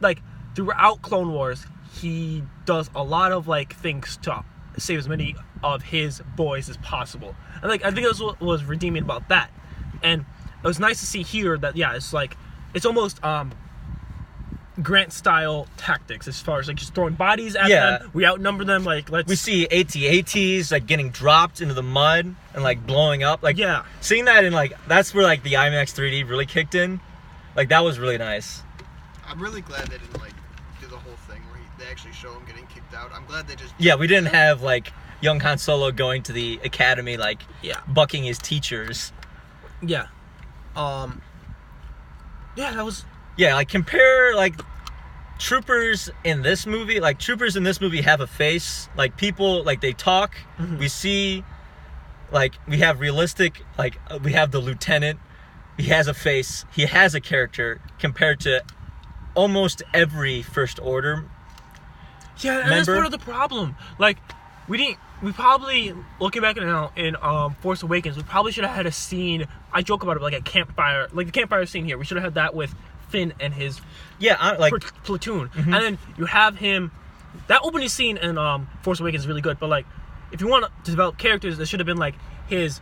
like throughout Clone Wars, he does a lot of like things to save as many of his boys as possible. And like I think that's what was redeeming about that. And it was nice to see here that it's like it's almost Grant style tactics as far as like just throwing bodies at them. We outnumber them. Like we see AT-ATs like getting dropped into the mud and like blowing up. Like seeing that in like that's where like the IMAX 3D really kicked in. Like that was really nice. I'm really glad they didn't like do the whole thing where they actually show him getting kicked out. I'm glad they just we didn't have like young Han Solo going to the academy like bucking his teachers. That was. Yeah, like compare like troopers in this movie. Like troopers in this movie have a face. Like people, like they talk. We see, like we have realistic. Like we have the lieutenant. He has a face. He has a character compared to almost every First Order. Yeah, and that's part of the problem. Like we probably, looking back now in Force Awakens, we probably should have had a scene. I joke about it, like a campfire, like the campfire scene here. We should have had that with Finn and his platoon. And then you have him. That opening scene in Force Awakens is really good, but like if you want to develop characters, there should have been like his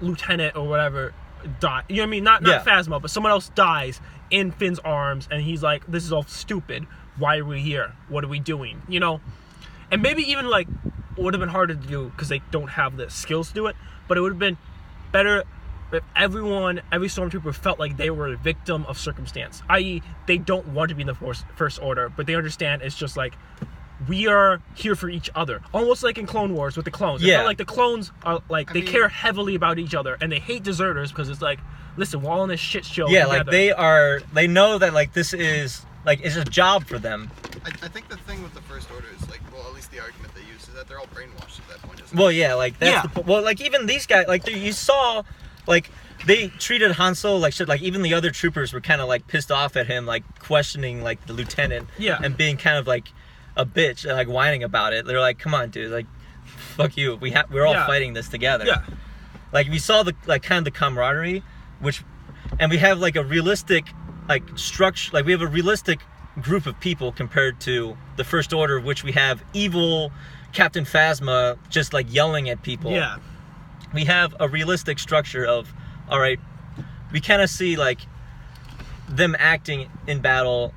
lieutenant or whatever die. You know what I mean? Not Phasma, but someone else dies in Finn's arms, and he's like, "This is all stupid. Why are we here? What are we doing?" You know. And maybe even like it would have been harder to do because they don't have the skills to do it. But it would have been better if every stormtrooper felt like they were a victim of circumstance. I.e., they don't want to be in the First Order, but they understand it's just like we are here for each other. Almost like in Clone Wars with the clones. It felt like the clones are like they care heavily about each other, and they hate deserters because it's like, listen, we're all in this shit show. Yeah, together. like they know that like this is like it's a job for them. I think the thing with the First Order is like, well, at least the argument they use is that they're all brainwashed at that point. Isn't well, it? yeah, like that's well, like even these guys, like you saw, like they treated Han Solo like shit. Like even the other troopers were kind of like pissed off at him, like questioning like the lieutenant, and being kind of like a bitch and like whining about it. They're like, "Come on, dude, like, fuck you. We're all fighting this together." Yeah, like we saw the like kind of the camaraderie, and we have like a realistic like structure. Like we have a realistic group of people compared to the First Order, which we have evil Captain Phasma just like yelling at people. Yeah, we have a realistic structure of, all right, we kind of see like them acting in battle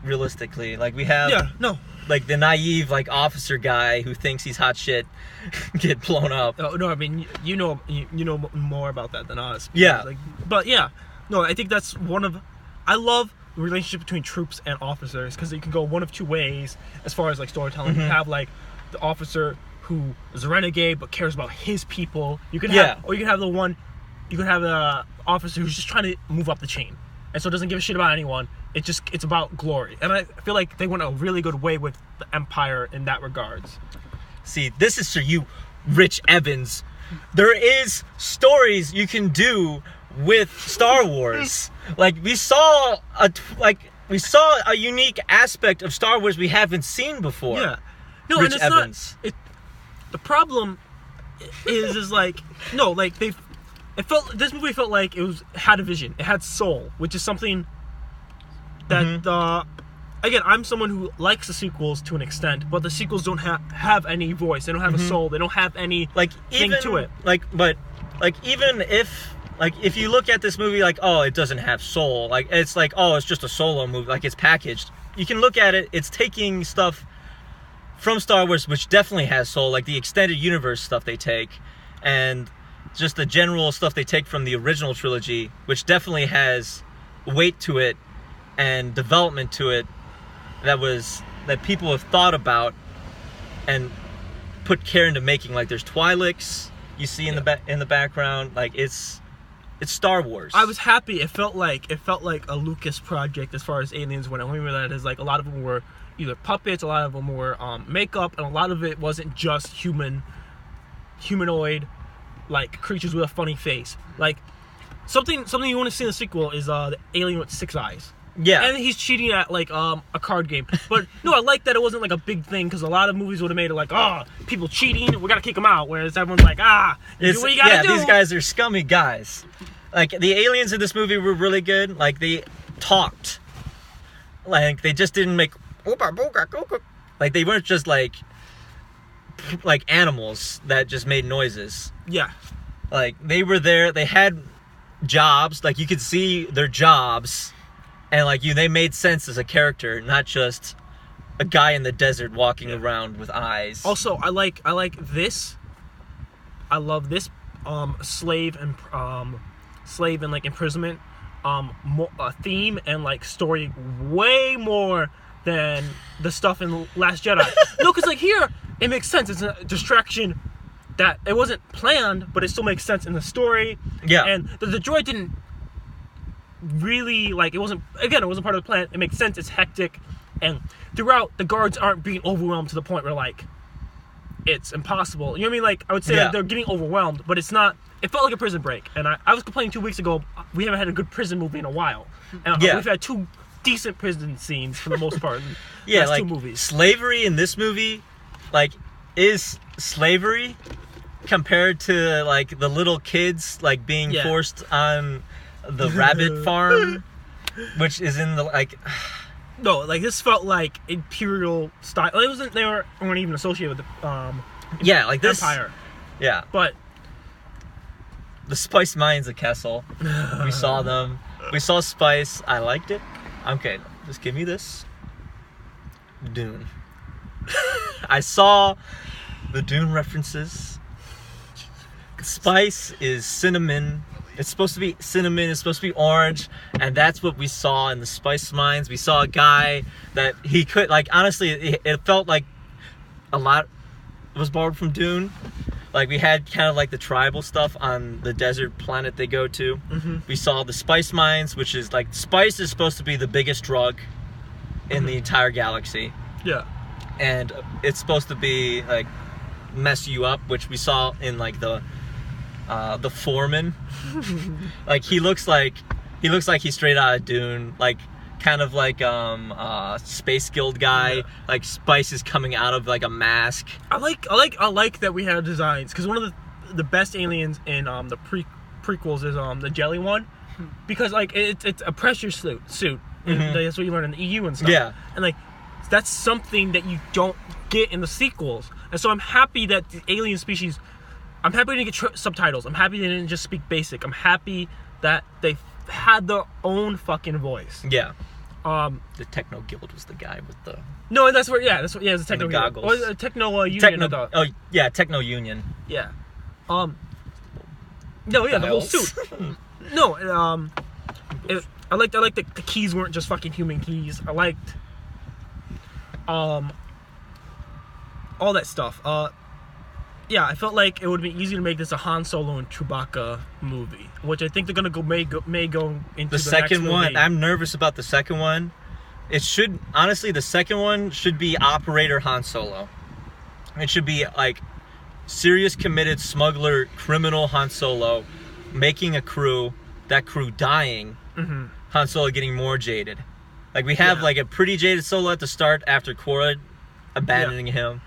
realistically. Like we have like the naive like officer guy who thinks he's hot shit get blown up. Oh no, I mean you know more about that than us. Yeah, like, but I think that's I love the relationship between troops and officers because you can go one of two ways as far as like storytelling. You have like the officer who is a renegade but cares about his people. You can have, or you can have the officer who's just trying to move up the chain, and so doesn't give a shit about anyone. It's about glory, and I feel like they went a really good way with the Empire in that regards. See, this is for you, Rich Evans. There is stories you can do with Star Wars. Like we saw a unique aspect of Star Wars we haven't seen before. Yeah, no, Rich and it's Evans. the problem is like no, like This movie felt like it had a vision. It had soul, which is something that again, I'm someone who likes the sequels to an extent, but the sequels don't have any voice. They don't have a soul. They don't have any thing to it. Even if you look at this movie it doesn't have soul. It's just a solo movie. It's packaged. You can look at it. It's taking stuff from Star Wars, which definitely has soul, the extended universe stuff they take, and just the general stuff they take from the original trilogy, which definitely has weight to it and development to it that people have thought about and put care into making. There's Twi'leks you see in the background. It's Star Wars. I was happy. It felt like a Lucas project as far as aliens went. I mean that is a lot of them were either puppets, a lot of them were makeup, and a lot of it wasn't just humanoid creatures with a funny face. Something you want to see in the sequel is the alien with 6 eyes. Yeah. And he's cheating at a card game. But no, I like that it wasn't a big thing, because a lot of movies would have made it people cheating, we gotta kick them out. Whereas everyone's do what you gotta do. These guys are scummy guys. The aliens in this movie were really good. They talked. They just didn't make they weren't just animals that just made noises. Yeah. They were there, they had jobs, you could see their jobs, and they made sense as a character, not just a guy in the desert walking around with eyes. Also, I like this. I love this slave and imprisonment theme and story way more than the stuff in Last Jedi. No, because here it makes sense. It's a distraction that it wasn't planned, but it still makes sense in the story. Yeah. And the droid didn't really it wasn't part of the plan. It makes sense. It's hectic, and throughout the guards aren't being overwhelmed to the point where it's impossible. You know what I mean? I would say they're getting overwhelmed, but it's not. It felt like a prison break. And I was complaining 2 weeks ago, we haven't had a good prison movie in a while. And we've had 2 decent prison scenes for the most part in the last 2 movies. Slavery in this movie, is slavery compared to the little kids being forced on the rabbit farm, which is in the No, this felt like imperial style. It wasn't. They weren't even associated with the this Empire. Yeah, but the Spice Mines of Kessel, we saw them. We saw Spice. I liked it. Okay, just give me this. Dune. I saw the Dune references. Spice is cinnamon. It's supposed to be cinnamon, it's supposed to be orange, and that's what we saw in the Spice Mines. We saw a guy that he could, honestly, it felt like a lot was borrowed from Dune. We had kind of the tribal stuff on the desert planet they go to. Mm-hmm. We saw the Spice Mines, which is spice is supposed to be the biggest drug in the entire galaxy. Yeah. And it's supposed to be, mess you up, which we saw in, the foreman. He looks like he's straight out of Dune, kind of Space Guild guy. Yeah. Spice is coming out of a mask. I like that we had designs, because one of the best aliens in the prequels is the jelly one, because it's a pressure suit. Mm-hmm. That's what you learn in the EU and stuff. Yeah. And that's something that you don't get in the sequels. And so I'm happy that the alien species. I'm happy they didn't get subtitles. I'm happy they didn't just speak basic. I'm happy that they had their own fucking voice. Yeah. The Techno Guild was the guy with the. No, that's where. Yeah, it's the Techno Guild. Goggles. Or the Techno Union. Techno Union. Yeah. No, yeah, the whole suit. No, I liked that the keys weren't just fucking human keys. I liked, all that stuff. Yeah, I felt like it would be easy to make this a Han Solo and Chewbacca movie, which I think they're gonna may go into the second next one. movie. I'm nervous about the second one. It should honestly, the second one should be Operator Han Solo. It should be serious, committed smuggler, criminal Han Solo, making a crew, that crew dying. Mm-hmm. Han Solo getting more jaded. We have a pretty jaded Solo at the start after Korra abandoning him.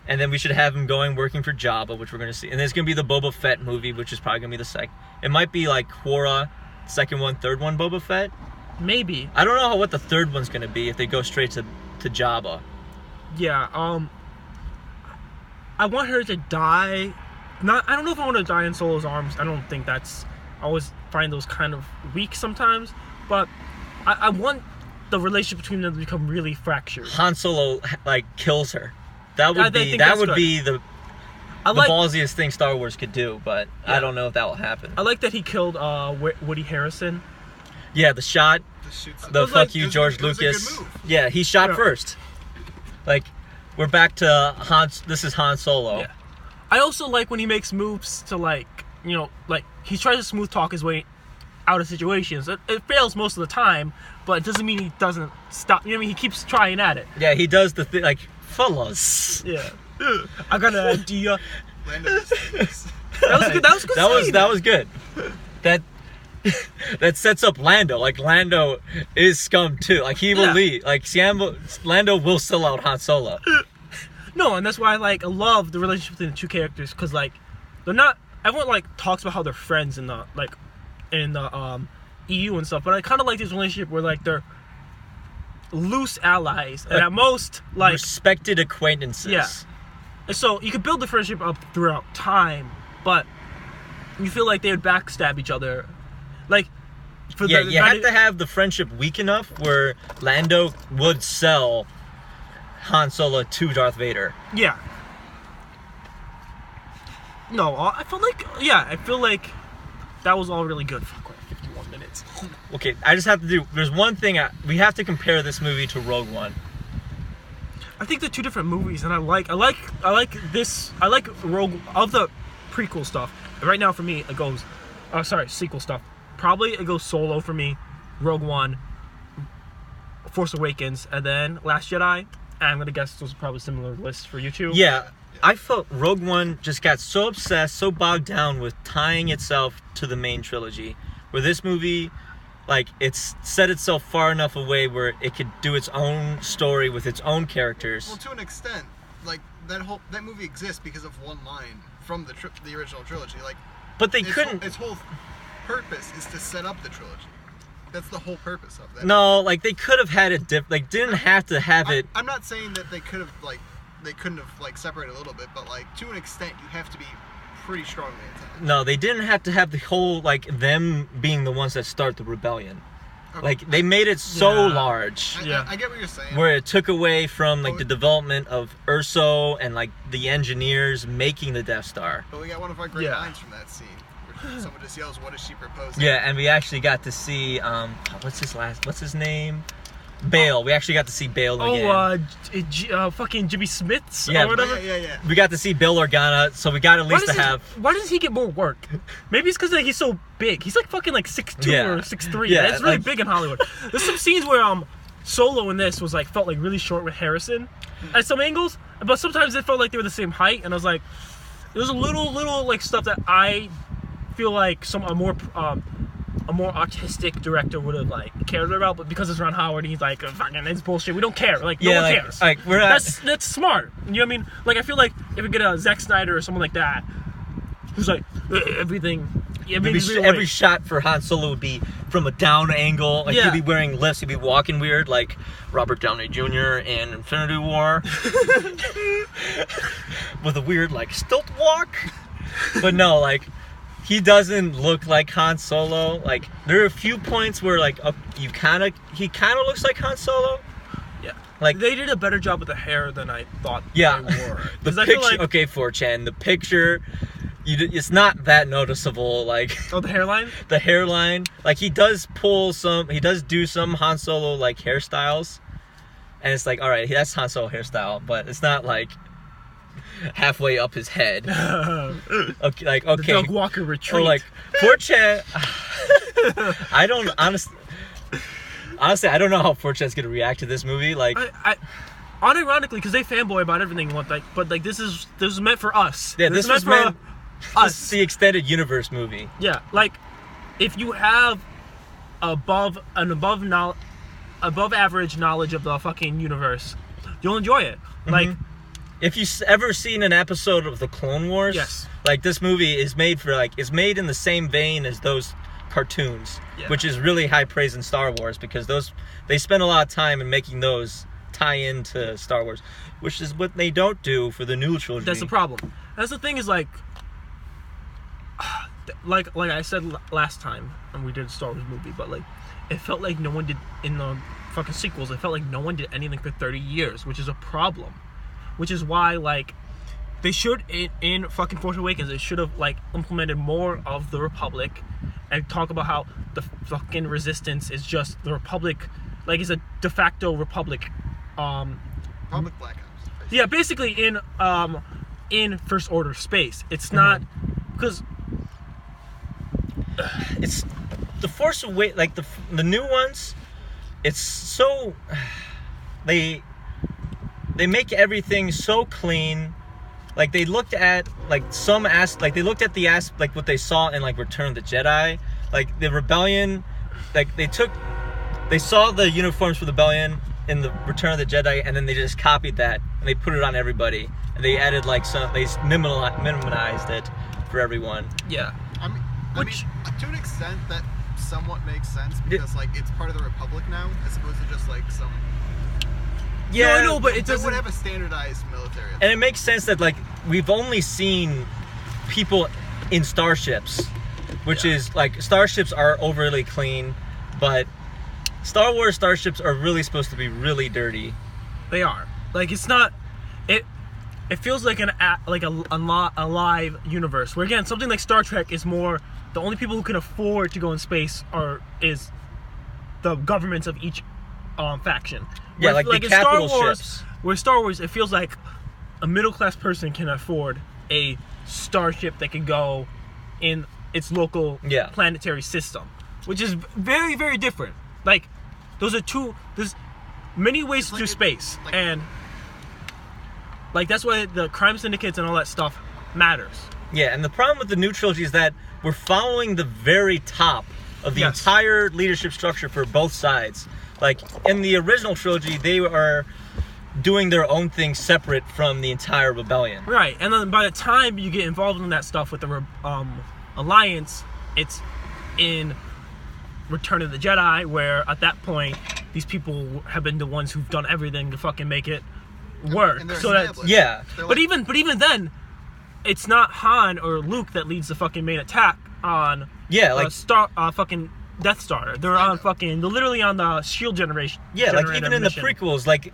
And then we should have him working for Jabba, which we're going to see. And there's going to be the Boba Fett movie, which is probably going to be the second. It might be like Quora, second one, third one, Boba Fett. Maybe. I don't know what the third one's going to be if they go straight to Jabba. Yeah, I want her to die. I don't know if I want to die in Solo's arms. I don't think that's... I always find those kind of weak sometimes. But I want the relationship between them to become really fractured. Han Solo, like, kills her. That would be the ballsiest thing Star Wars could do, but yeah. I don't know if that will happen. I like that he killed Woody Harrelson. Yeah, the shot, the fuck you, George Lucas. Yeah, he shot first. Like, we're back to this is Han Solo. Yeah. I also like when he makes moves to, like, you know, like, he tries to smooth talk his way out of situations. It fails most of the time, but it doesn't mean he doesn't stop. You know what I mean? He keeps trying at it. Yeah, he does the thing, like, fellas. Yeah. I got an idea. That was good. That was good. That sets up Lando. Like, Lando is scum too. Like, he will lead. Like, Lando will sell out Han Solo. No, and that's why I love the relationship between the two characters, because like they're not. Everyone like talks about how they're friends in the EU and stuff, but I kind of like this relationship where like they're loose allies and at most like respected acquaintances. Yeah. And so you can build the friendship up throughout time, but you feel like they would backstab each other. Like, you have to have the friendship weak enough where Lando would sell Han Solo to Darth Vader. Yeah. No, I feel like that was all really good for 51 minutes. Okay, I just have to do. There's one thing we have to compare this movie to Rogue One. I think they're two different movies, and I like this. I like Rogue of the prequel stuff. And right now, for me, it goes. Sequel stuff. Probably it goes Solo for me, Rogue One, Force Awakens, and then Last Jedi. And I'm gonna guess those are probably similar lists for you too. Yeah, I felt Rogue One just got so obsessed, so bogged down with tying itself to the main trilogy, where this movie, like, it's set itself far enough away where it could do its own story with its own characters. Well, to an extent, like that movie exists because of one line from the original trilogy. Like, but they couldn't. Its whole purpose is to set up the trilogy. That's the whole purpose of that. No, like they could have had it didn't have to have it. I'm not saying that they could have they couldn't have separated a little bit, but like to an extent you have to be pretty strongly attached. No, they didn't have to have the whole them being the ones that start the rebellion. Okay. Like they made it so large. I get what you're saying. Where it took away from the development of Urso and like the engineers making the Death Star. But we got one of our great lines from that scene. Someone just yells, "What is she proposing?" Yeah, and we actually got to see what's his name? Bale. We actually got to see Bale again. Fucking Jimmy Smits or whatever. Yeah. We got to see Bail Organa, so we got at least to have. Why doesn't he get more work? Maybe it's because he's so big. He's like fucking 6'2" or 6'3". Yeah, it's really big in Hollywood. There's some scenes where Solo in this was felt really short with Harrison at some angles, but sometimes it felt like they were the same height, and I was like, there's a little stuff that I feel like a more autistic director would have cared about, but because it's Ron Howard, he's fucking, it's bullshit. We don't care. No one cares. That's smart. You know what I mean? I feel like if we get a Zack Snyder or someone like that, who's everything. Every shot for Han Solo would be from a down angle. He'd be wearing lifts. He'd be walking weird, like Robert Downey Jr. in Infinity War, with a weird stilt walk. But no, he doesn't look like Han Solo. There are a few points where he kind of looks like Han Solo. Yeah. They did a better job with the hair than I thought they were. The picture, okay, 4chan, the picture, it's not that noticeable. The hairline? The hairline. He does do some Han Solo hairstyles, and it's all right, that's Han Solo hairstyle, but it's not halfway up his head. Okay. The Doug Walker retreat. Or 4chan. I don't honestly, I don't know how 4chan's gonna react to this movie. Unironically, because they fanboy about everything, but this is meant for us. Yeah, this was meant us. This is the extended universe movie. Yeah, if you have above average knowledge of the fucking universe, you'll enjoy it. Mm-hmm. if you've ever seen an episode of the Clone Wars, yes, like this movie is made for is made in the same vein as those cartoons, which is really high praise in Star Wars because they spend a lot of time in making those tie into Star Wars, which is what they don't do for the new trilogy. That's the problem. That's the thing is like I said last time when we did a Star Wars movie, but like it felt like no one did in the fucking sequels. It felt like no one did anything for 30 years, which is a problem. Which is why like they should in fucking Force Awakens they should have like implemented more of the Republic and talk about how the fucking Resistance is just the Republic, like it's a de facto Republic. Republic Black Ops. Yeah, basically in First Order space. It's not because it's the Force Awakens, like the new ones. It's so they make everything so clean. Like they looked at like they looked at like what they saw in like Return of the Jedi, like the Rebellion, like they saw the uniforms for the Rebellion in the Return of the Jedi, and then they just copied that and they put it on everybody, and they added like they minimized it for everyone. Yeah, I mean, to an extent that somewhat makes sense because like it's part of the Republic now, as opposed to just like some. Yeah, no, I know, but it doesn't. They would have a standardized military. And it makes sense that like we've only seen people in starships, which is like starships are overly clean, but Star Wars starships are really supposed to be really dirty. They are. Like it's not. It feels like a live universe where again something like Star Trek is more. The only people who can afford to go in space is the governments of each faction. Yeah, where, like the in capital Star Wars, ships. Where Star Wars, it feels like a middle-class person can afford a starship that can go in its local planetary system, which is very, very different. Like, those are two. There's many ways to do space, and like that's why the crime syndicates and all that stuff matters. Yeah, and the problem with the new trilogy is that we're following the very top of the entire leadership structure for both sides. Like, in the original trilogy, they are doing their own thing separate from the entire rebellion. Right, and then by the time you get involved in that stuff with the Alliance, it's in Return of the Jedi, where at that point, these people have been the ones who've done everything to fucking make it work. And they're so that's But even then, it's not Han or Luke that leads the fucking main attack on fucking Death Star. They're literally on the shield generation. Yeah, like even in the prequels, like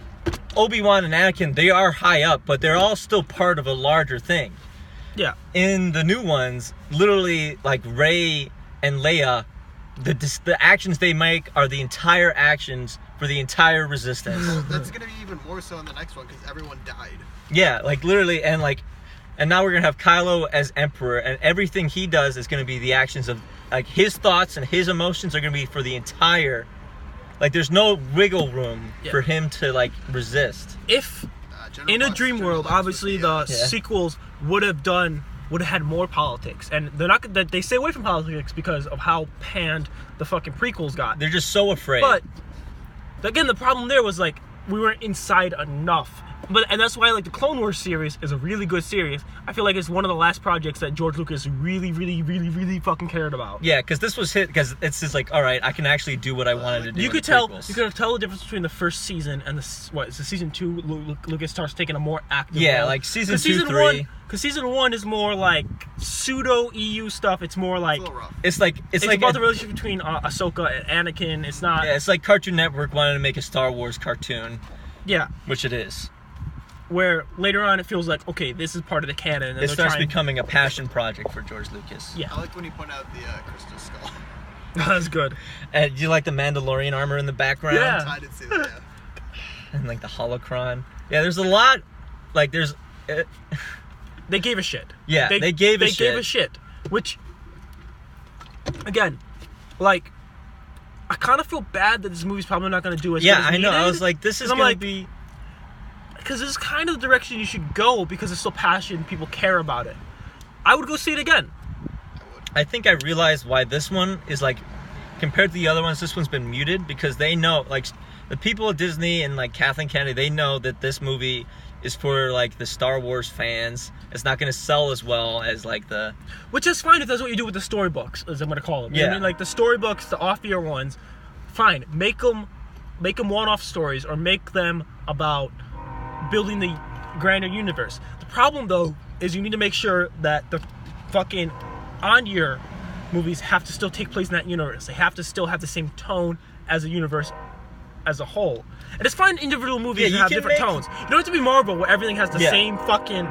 Obi-Wan and Anakin, they are high up, but they're all still part of a larger thing. Yeah. In the new ones, literally like Rey and Leia, the actions they make are the entire actions for the entire Resistance. Well, that's gonna be even more so in the next one because everyone died. Yeah, like literally, and now we're gonna have Kylo as Emperor, and everything he does is gonna be the actions of like his thoughts and his emotions are gonna be for the entire. Like, there's no wiggle room for him to like resist. If in a dream world, obviously the sequels would have had more politics, and they're not that they stay away from politics because of how panned the fucking prequels got. They're just so afraid. But again, the problem there was like we weren't inside enough. And that's why like the Clone Wars series is a really good series. I feel like it's one of the last projects that George Lucas really, really, really, really fucking cared about. Yeah, because this was hit because it's just like, all right, I can actually do what I wanted to do. You could tell the difference between the first season and it's the season 2. Lucas starts taking a2 role. Like season 2, 3. Because season 1 is more like pseudo EU stuff. It's more like it's like about the relationship between Ahsoka and Anakin. It's not. Yeah, it's like Cartoon Network wanted to make a Star Wars cartoon. Yeah, which it is. Where later on it feels like, okay, this is part of the canon. And it starts becoming a passion project for George Lucas. Yeah. I like when you point out the crystal skull. That's good. And do you like the Mandalorian armor in the background? Yeah. I did see that, And like the holocron. Yeah, there's a lot. Like there's... They gave a shit. Yeah, they gave a shit. Which, again, like, I kind of feel bad that this movie's probably not going to do as good as I know. needed. I was like, this is going to be... Because this is kind of the direction you should go because it's so passionate and people care about it. I would go see it again. I think I realized why this one is like, compared to the other ones, this one's been muted because they know, like, the people at Disney and like Kathleen Kennedy, they know that this movie is for like the Star Wars fans. It's not going to sell as well as like the... Which is fine if that's what you do with the storybooks, as I'm going to call them. Yeah. You know what I mean? Like the storybooks, the off-year ones, fine. Make them one-off stories or make them about building the grander universe. The problem, though, is you need to make sure that the fucking on-year movies have to still take place in that universe. They have to still have the same tone as the universe as a whole. And it's fine individual movies that have different tones. You don't have to be Marvel where everything has the same fucking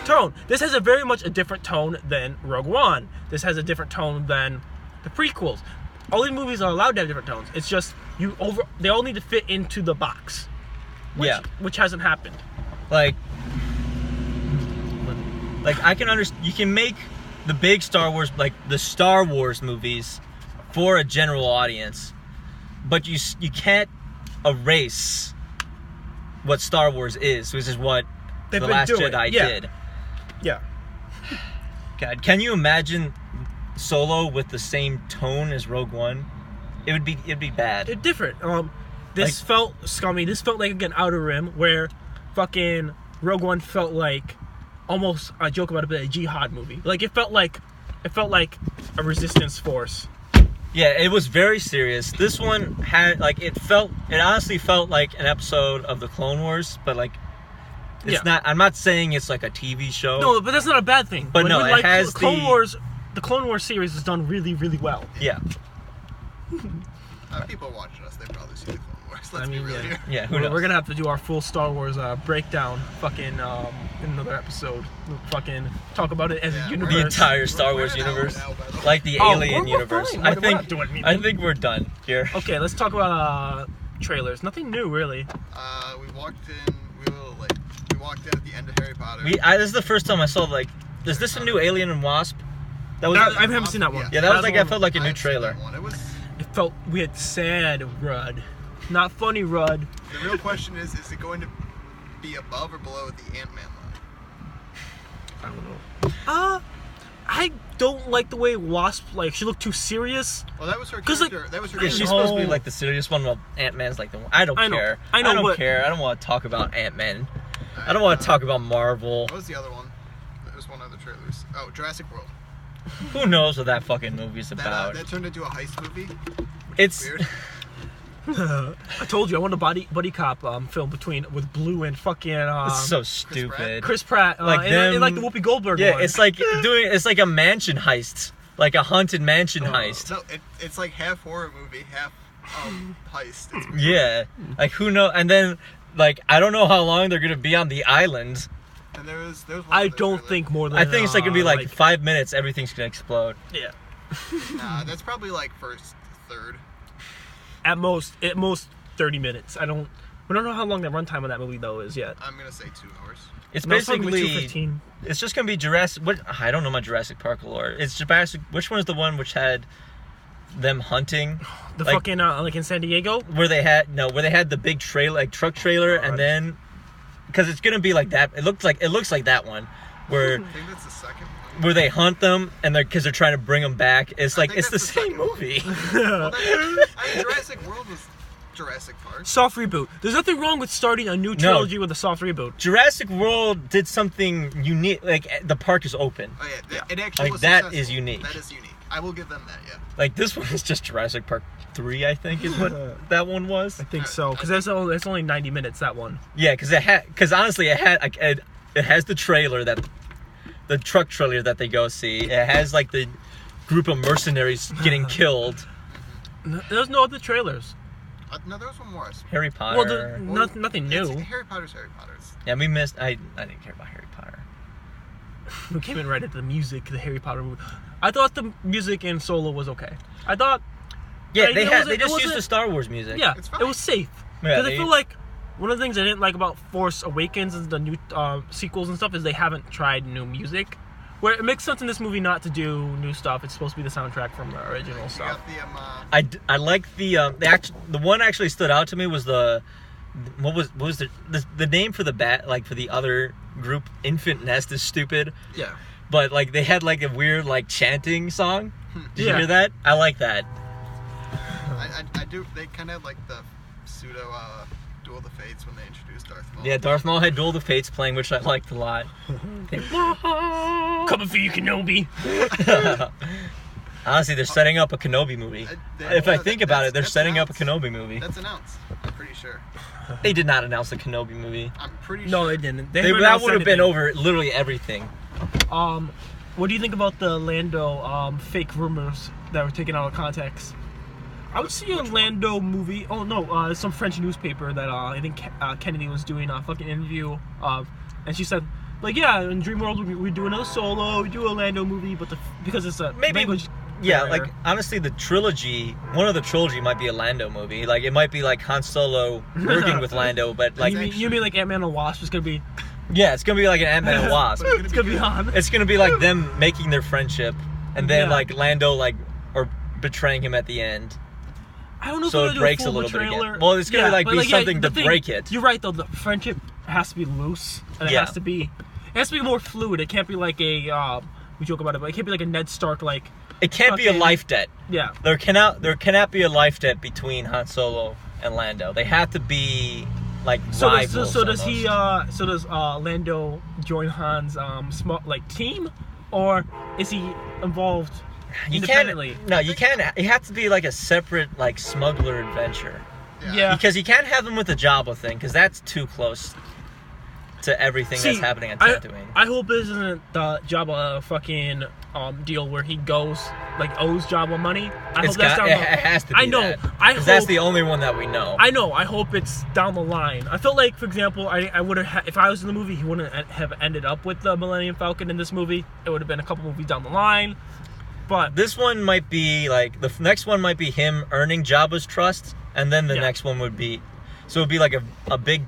tone. This has a very much a different tone than Rogue One. This has a different tone than the prequels. All these movies are allowed to have different tones. It's just they all need to fit into the box. Which hasn't happened. Like I can understand. You can make the big Star Wars, like the Star Wars movies, for a general audience, but you can't erase what Star Wars is, which is what The Last Jedi did. Yeah. God, can you imagine Solo with the same tone as Rogue One? It'd be bad. It's different. This felt scummy. This felt like, again, Outer Rim, where fucking Rogue One felt like almost a joke about a jihad movie. Like it felt like a resistance force. Yeah, it was very serious. This one had it honestly felt like an episode of the Clone Wars, but like it's not. I'm not saying it's like a TV show. No, but that's not a bad thing. But no, it has Clone Wars. The Clone Wars series is done really, really well. Yeah. People watching us, they probably see the Clone Wars. Let's be real here. Yeah, who knows? We're gonna have to do our full Star Wars breakdown, fucking in another episode. We'll fucking talk about it as a universe. The entire Star Wars universe, like the Alien universe. Fine. I think we're done here. Okay, let's talk about trailers. Nothing new, really. We walked in. We walked in at the end of Harry Potter. This is the first time I saw is this a new Alien and Wasp? I haven't seen that one. Yeah, that was I felt like a new trailer. It felt weird, sad Rudd, not funny Rudd. The real question is it going to be above or below the Ant-Man line? I don't know. I don't like the way Wasp she looked too serious. Well, that was her character. That was her. Yeah, she's supposed to be like the serious one, while Ant-Man's like the one. I don't care. I don't care. I don't want to talk about Ant-Man. I don't want to talk about Marvel. What was the other one? There was one other trailers. Oh, Jurassic World. Who knows what that fucking movie's about? That turned into a heist movie. It's weird. I told you I want a buddy cop film with Blue and fucking. It's so stupid. Chris Pratt, and like the Whoopi Goldberg one. It's like a mansion heist, like a haunted mansion heist. No, it's like half horror movie, half heist. It's weird. Yeah, like who knows? And then I don't know how long they're gonna be on the island. And there was I don't think more than. I think it's gonna be 5 minutes. Everything's gonna explode. Yeah. Nah, that's probably first, third. At most 30 minutes. We don't know how long the runtime of that movie though is yet. I'm gonna say 2 hours. It's basically 2:15. It's just gonna be Jurassic. I don't know my Jurassic Park lore. It's Jurassic. Which one is the one which had them hunting? The fucking in San Diego, where they had the big trailer, truck trailer, and then because it's gonna be like that. It looks like that one where. I think that's the second one. Where they hunt them and they're trying to bring them back. It's it's the same movie. Well, Jurassic World was Jurassic Park. Soft reboot. There's nothing wrong with starting a new trilogy with a soft reboot. Jurassic World did something unique. The park is open. Oh yeah, it actually was that successful. is unique. That is unique. I will give them that. Yeah. This one is just Jurassic Park 3, I think, is what that one was. I think so, because it's only 90 minutes. That one. Yeah, because honestly, it has the trailer the truck trailer that they go see. It has the group of mercenaries getting killed. There's no other trailers. No, there was one more. Harry Potter. Well, nothing new. Harry Potter's Harry Potter's. Yeah, we missed. I didn't care about Harry Potter. We came in right at the music, the Harry Potter movie. I thought the music in Solo was okay. I thought. Yeah, they just used the Star Wars music. Yeah, it was safe. Because I feel like one of the things I didn't like about Force Awakens and the new sequels and stuff is they haven't tried new music. Where it makes sense in this movie not to do new stuff. It's supposed to be the soundtrack from the original stuff. I like the one actually stood out to me was what was the name for the for the other group. Infant Nest is stupid. Yeah. But they had a weird chanting song. Did you hear that? I like that. I do. They kind of have the pseudo Duel of the Fates when they introduced Darth Maul. Yeah, Darth Maul had Duel of the Fates playing, which I liked a lot. Coming for you, Kenobi. Honestly, they're setting up a Kenobi movie. If I think about it, they're setting up a Kenobi movie. That's announced. I'm pretty sure. They did not announce a Kenobi movie. I'm pretty sure. No, they didn't. That would have been over literally everything. What do you think about the Lando fake rumors that were taken out of context? I would see a Lando movie. Oh no, some French newspaper that I think Kennedy was doing a fucking interview of, and she said, like, yeah, in Dream World we do another Solo, we do a Lando movie, but because it's a language. Yeah, like honestly, one of the trilogy might be a Lando movie. Like it might be like Han Solo working with Lando, but like you mean like Ant-Man and Wasp is gonna be? Yeah, it's gonna be like an Ant-Man and Wasp. It's gonna be Han. It's gonna be like them making their friendship, and then like Lando or betraying him at the end. I don't know. So if it breaks a little bit again. Well, it's gonna be something to break it. You're right though. The friendship has to be loose, and it has to be more fluid. It can't be like a we joke about it, but it can't be like a Ned Stark like. It can't be a life debt. Yeah. There cannot be a life debt between Han Solo and Lando. They have to be like rivals. So does Lando join Han's team, or is he involved independently? You can't. It has to be like a separate like smuggler adventure. Yeah. Because you can't have them with the Jabba thing, because that's too close to everything that's happening on Tatooine. I hope it isn't the Jabba fucking deal where he owes Jabba money. I hope that's down it has to be. I know. Because that's the only one that we know. I know. I hope it's down the line. I felt like, for example, I would have if I was in the movie, he wouldn't have ended up with the Millennium Falcon in this movie. It would have been a couple movies down the line. But this one might be like the next one might be him earning Jabba's trust, and then the next one would be, so it'd be like a big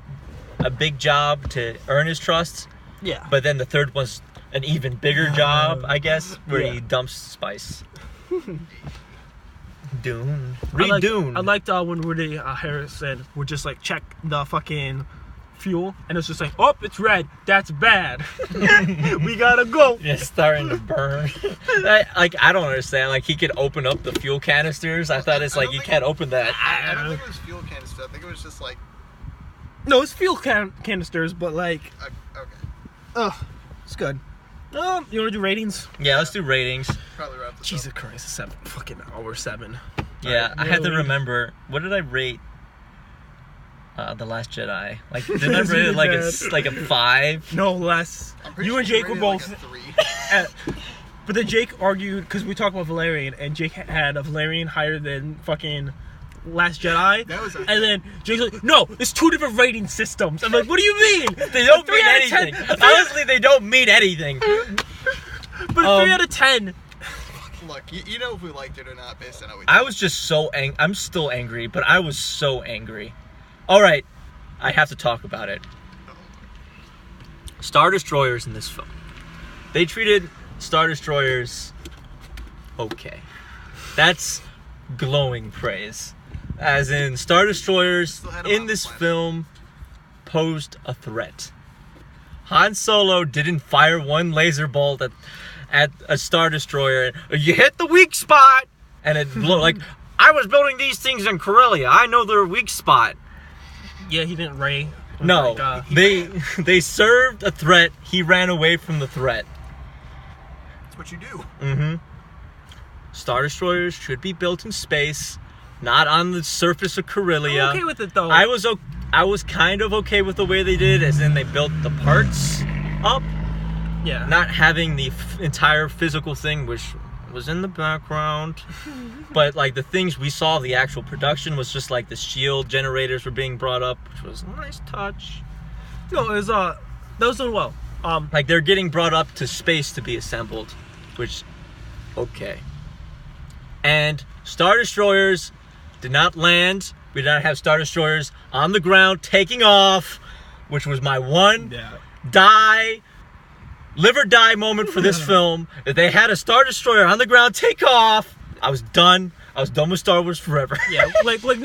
job to earn his trust. Yeah. But then the third one's an even bigger job, I guess, where he dumps spice. Dune. Dune. I liked when Woody Harrelson would just like check the fucking fuel, and it's just like, oh, it's red. That's bad. We gotta go. It's starting to burn. I don't understand. Like he could open up the fuel canisters. I thought it's like you can't open that. I don't think it was fuel canisters. I think it was just like. No, it's fuel canisters, but like. Okay. Oh, it's good. You want to do ratings? Yeah, let's do ratings. Probably wrap this Jesus up. Christ, 7 fucking hour 7. Yeah, I had to remember. What did I rate The Last Jedi? Like, didn't I rate it like a 5? No, less. You and Jake were both. But then Jake argued, because we talked about Valerian, and Jake had a Valerian higher than fucking Last Jedi. And then Jake's like, no, it's 2 different rating systems. I'm like, what do you mean? They don't mean anything. Honestly, they don't mean anything. But 3 out of 10. Look, you know if we liked it or not based on how we I was just so angry. I'm still angry, but I was so angry. All right, I have to talk about it. Star Destroyers in this film. They treated Star Destroyers okay. That's glowing praise. As in, Star Destroyers in this film posed a threat. Han Solo didn't fire one laser bolt at a Star Destroyer. You hit the weak spot! And it blew. Like, I was building these things in Corellia. I know their weak spot. Yeah, he didn't ray. No, they served a threat. He ran away from the threat. That's what you do. Mm-hmm. Star Destroyers should be built in space, not on the surface of Corellia. I'm okay with it, though. I was kind of okay with the way they did it, as in they built the parts up. Yeah. Not having the entire physical thing, which was in the background. But, like, the things we saw, the actual production was just, like, the shield generators were being brought up, which was a nice touch. No, it was, that was done well. Like, they're getting brought up to space to be assembled, which, okay. And Star Destroyers did not land. We did not have Star Destroyers on the ground taking off, which was my one live or die moment for this film. If they had a Star Destroyer on the ground take off, I was done. I was done with Star Wars forever. Yeah, like we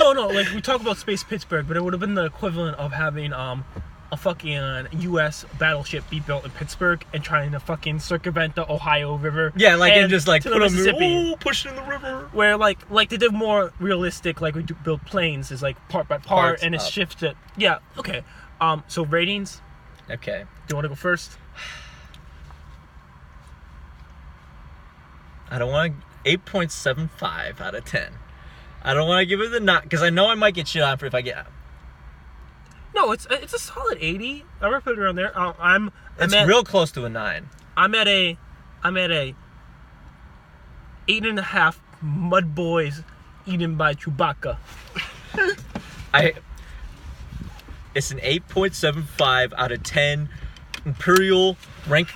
talk about Space Pittsburgh, but it would have been the equivalent of having a fucking U.S. battleship be built in Pittsburgh and trying to fucking circumvent the Ohio River. Yeah, like and just like to put the them Mississippi. push it in the river. Where like they did more realistic, like we do build planes is like part by part, Parts and it's up. shifted. Yeah, okay. So ratings. Okay. Do you want to go first? I don't want to 8.75 out of 10. I don't want to give it the not because I know I might get shit on for if I get. No, it's a solid 80. I'm gonna put it around there. It's real close to a 9. I'm at a 8.5 mud boys eaten by Chewbacca. It's an 8.75 out of 10 Imperial rank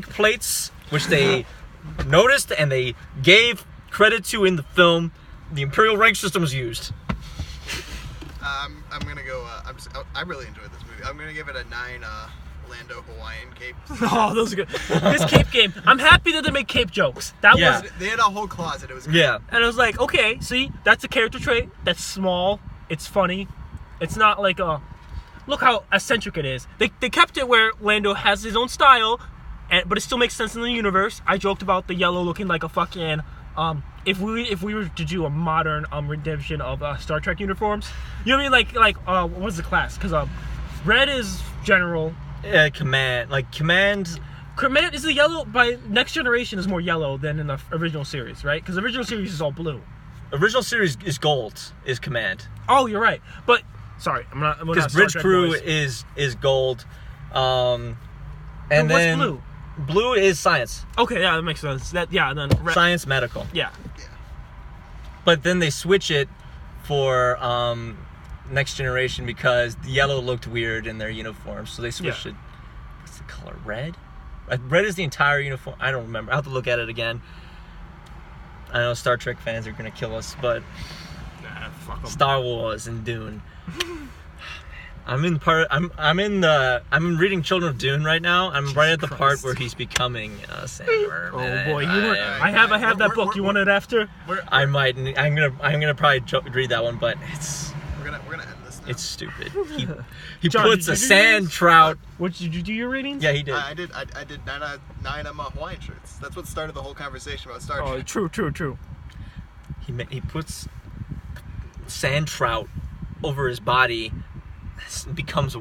plates, which they noticed and they gave credit to in the film. The Imperial rank system was used. I'm gonna go. I really enjoyed this movie. I'm gonna give it a 9. Lando Hawaiian cape. Oh, those are good. This cape game. I'm happy that they make cape jokes. They had a whole closet. It was good. Yeah. And I was like, okay, see, that's a character trait. That's small. It's funny. It's not like a. Look how eccentric it is. They kept it where Lando has his own style, but it still makes sense in the universe. I joked about the yellow looking like a fucking. If we were to do a modern rendition of Star Trek uniforms, you know what I mean? Like what was the class? Because red is general. Command. Command is the yellow. By Next Generation is more yellow than in the original series, right? Because the original series is all blue. Original series is gold. Is Command. Oh, you're right. But sorry, I'm not. Because Bridge Crew is gold. And then what's blue? Blue is science. Okay, yeah, that makes sense. Then Science medical. Yeah. But then they switch it for Next Generation because the yellow looked weird in their uniforms, so they switched it. What's the color? Red? Red is the entire uniform. I don't remember. I have to look at it again. I know Star Trek fans are gonna kill us, but fuck 'em. Star Wars and Dune. I'm reading Children of Dune right now. I'm right at the part where he's becoming a sandworm. Oh boy, I have that book. You want it after? I might. I'm gonna probably read that one, but We're gonna end this now. it's stupid. He John, puts did a you do sand yours? trout. What did you do your ratings? Yeah, he did. I did 9 on my Hawaiian shirts. That's what started the whole conversation about Star Trek. Oh, true. He puts sand trout over his body. Becomes a